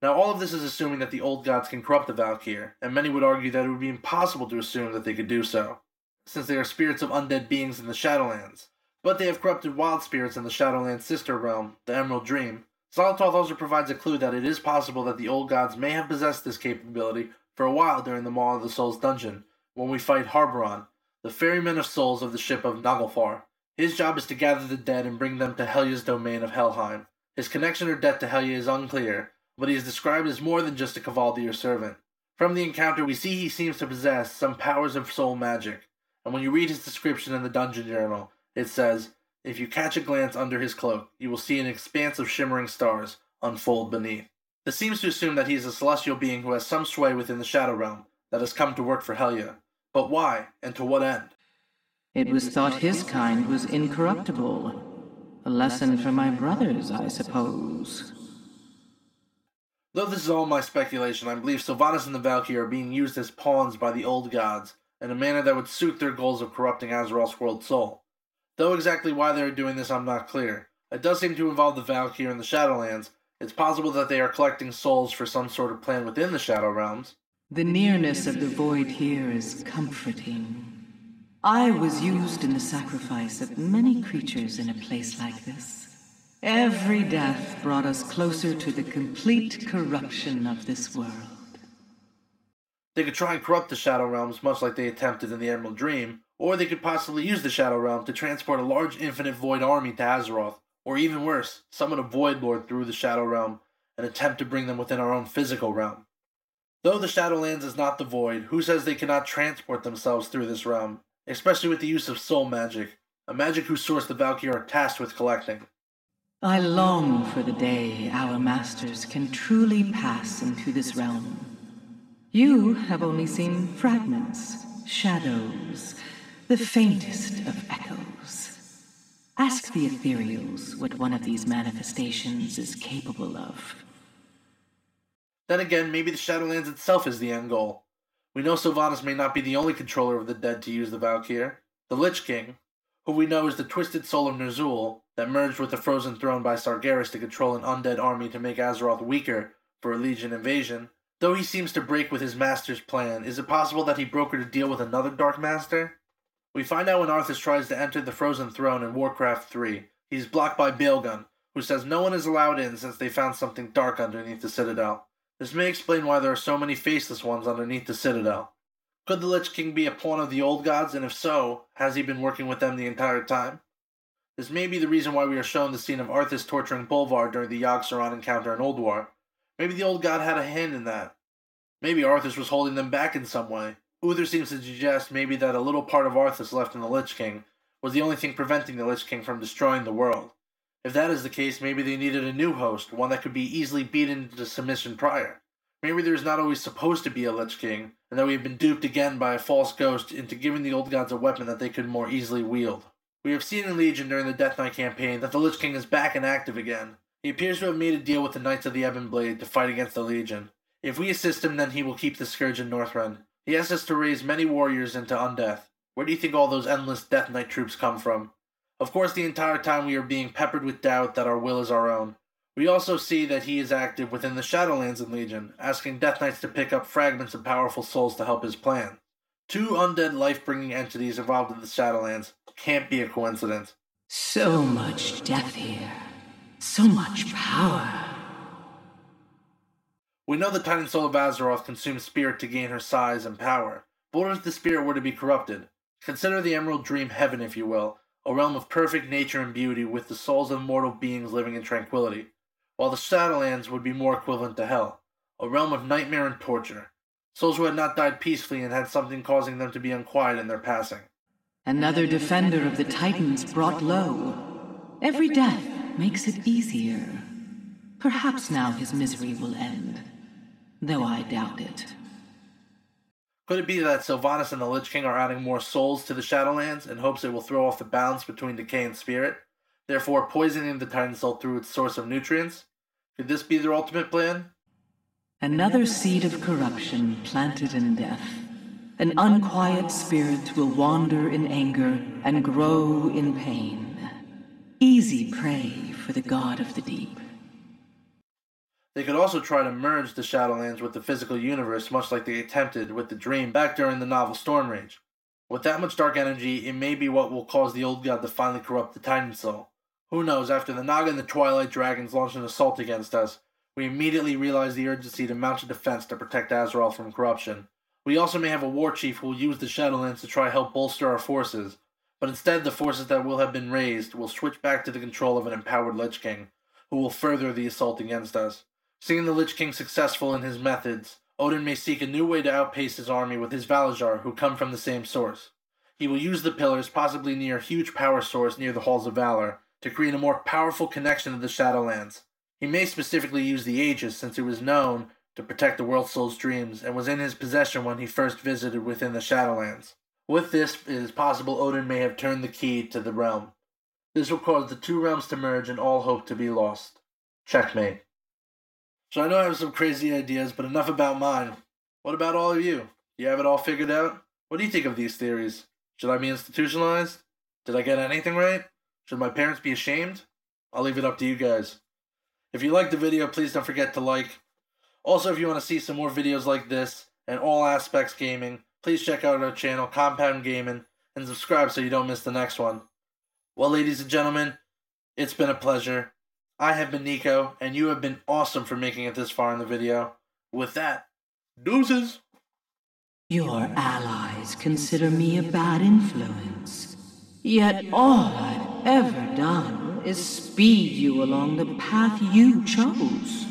Now, all of this is assuming that the old gods can corrupt the Val'kyr, and many would argue that it would be impossible to assume that they could do so, since they are spirits of undead beings in the Shadowlands. But they have corrupted wild spirits in the Shadowlands' sister realm, the Emerald Dream. Xal'atath also provides a clue that it is possible that the old gods may have possessed this capability for a while during the Maw of the Souls dungeon, when we fight Harboron, the ferryman of souls of the ship of Nagalfar. His job is to gather the dead and bring them to Helya's domain of Helheim. His connection or debt to Helya is unclear, but he is described as more than just a Kavaldir servant. From the encounter, we see he seems to possess some powers of soul magic, and when you read his description in the dungeon journal, it says, if you catch a glance under his cloak, you will see an expanse of shimmering stars unfold beneath. This seems to assume that he is a celestial being who has some sway within the Shadow Realm, that has come to work for Helya. But why, and to what end?
It was thought his kind was incorruptible. A lesson for my brothers, I suppose.
Though this is all my speculation, I believe Sylvanas and the Val'kyr are being used as pawns by the old gods, in a manner that would suit their goals of corrupting Azeroth's world soul. Though exactly why they are doing this I'm not clear. It does seem to involve the Val'kyr and the Shadowlands. It's possible that they are collecting souls for some sort of plan within the Shadow Realms.
The nearness of the void here is comforting. I was used in the sacrifice of many creatures in a place like this. Every death brought us closer to the complete corruption of this world.
They could try and corrupt the Shadow Realms, much like they attempted in the Emerald Dream, or they could possibly use the Shadow Realm to transport a large infinite void army to Azeroth, or even worse, summon a Void Lord through the Shadow Realm and attempt to bring them within our own physical realm. Though the Shadowlands is not the Void, who says they cannot transport themselves through this realm, especially with the use of soul magic, a magic whose source the Val'kyr are tasked with collecting.
I long for the day our masters can truly pass into this realm. You have only seen fragments, shadows, the faintest of echoes. Ask the ethereals what one of these manifestations is capable of.
Then again, maybe the Shadowlands itself is the end goal. We know Sylvanas may not be the only controller of the dead to use the Val'kyr. The Lich King, who we know is the twisted soul of Ner'zhul, that merged with the Frozen Throne by Sargeras to control an undead army to make Azeroth weaker for a Legion invasion. Though he seems to break with his master's plan, is it possible that he brokered a deal with another Dark Master? We find out when Arthas tries to enter the Frozen Throne in Warcraft 3. He's blocked by Baelgun, who says no one is allowed in since they found something dark underneath the Citadel. This may explain why there are so many faceless ones underneath the Citadel. Could the Lich King be a pawn of the old gods, and if so, has he been working with them the entire time? This may be the reason why we are shown the scene of Arthas torturing Bolvar during the Yogg-Saron encounter in Ulduar. Maybe the old god had a hand in that. Maybe Arthas was holding them back in some way. Uther seems to suggest maybe that a little part of Arthas left in the Lich King was the only thing preventing the Lich King from destroying the world. If that is the case, maybe they needed a new host, one that could be easily beaten into submission prior. Maybe there's not always supposed to be a Lich King, and that we have been duped again by a false ghost into giving the old gods a weapon that they could more easily wield. We have seen in Legion during the Death Knight campaign that the Lich King is back and active again. He appears to have made a deal with the Knights of the Ebon Blade to fight against the Legion. If we assist him, then he will keep the Scourge in Northrend. He asks us to raise many warriors into Undeath. Where do you think all those endless Death Knight troops come from? Of course, the entire time we are being peppered with doubt that our will is our own. We also see that he is active within the Shadowlands in Legion, asking Death Knights to pick up fragments of powerful souls to help his plan. Two undead life-bringing entities involved in the Shadowlands can't be a coincidence.
So much death here. So much power.
We know the Titan Soul of Azeroth consumes spirit to gain her size and power, but what if the spirit were to be corrupted? Consider the Emerald Dream Heaven, if you will, a realm of perfect nature and beauty with the souls of mortal beings living in tranquility, while the Shadowlands would be more equivalent to Hell, a realm of nightmare and torture. Souls who had not died peacefully and had something causing them to be unquiet in their passing.
Another defender of the Titans brought low. Every death makes it easier. Perhaps now his misery will end, though I doubt it.
Could it be that Sylvanas and the Lich King are adding more souls to the Shadowlands in hopes it will throw off the balance between decay and spirit, therefore poisoning the Titan Soul through its source of nutrients? Could this be their ultimate plan?
Another seed of corruption planted in death. An unquiet spirit will wander in anger and grow in pain. Easy prey for the god of the deep.
They could also try to merge the Shadowlands with the physical universe, much like they attempted with the Dream back during the novel Stormrage. With that much dark energy, it may be what will cause the old god to finally corrupt the Titan Soul. Who knows, after the Naga and the Twilight Dragons launched an assault against us, we immediately realized the urgency to mount a defense to protect Azeroth from corruption. We also may have a war chief who will use the Shadowlands to try help bolster our forces, but instead the forces that will have been raised will switch back to the control of an empowered Lich King, who will further the assault against us. Seeing the Lich King successful in his methods, Odin may seek a new way to outpace his army with his Val'kyr, who come from the same source. He will use the pillars, possibly near a huge power source near the Halls of Valor, to create a more powerful connection to the Shadowlands. He may specifically use the Aegis, since it was known to protect the World Soul's dreams, and was in his possession when he first visited within the Shadowlands. With this, it is possible Odin may have turned the key to the realm. This will cause the two realms to merge and all hope to be lost. Checkmate. So I know I have some crazy ideas, but enough about mine. What about all of you? You have it all figured out? What do you think of these theories? Should I be institutionalized? Did I get anything right? Should my parents be ashamed? I'll leave it up to you guys. If you liked the video, please don't forget to like. Also, if you want to see some more videos like this, and all aspects gaming, please check out our channel, Compound Gaming, and subscribe so you don't miss the next one. Well, ladies and gentlemen, it's been a pleasure. I have been Nico, and you have been awesome for making it this far in the video. With that, deuces!
Your allies consider me a bad influence. Yet all I've ever done is speed you along the path you chose.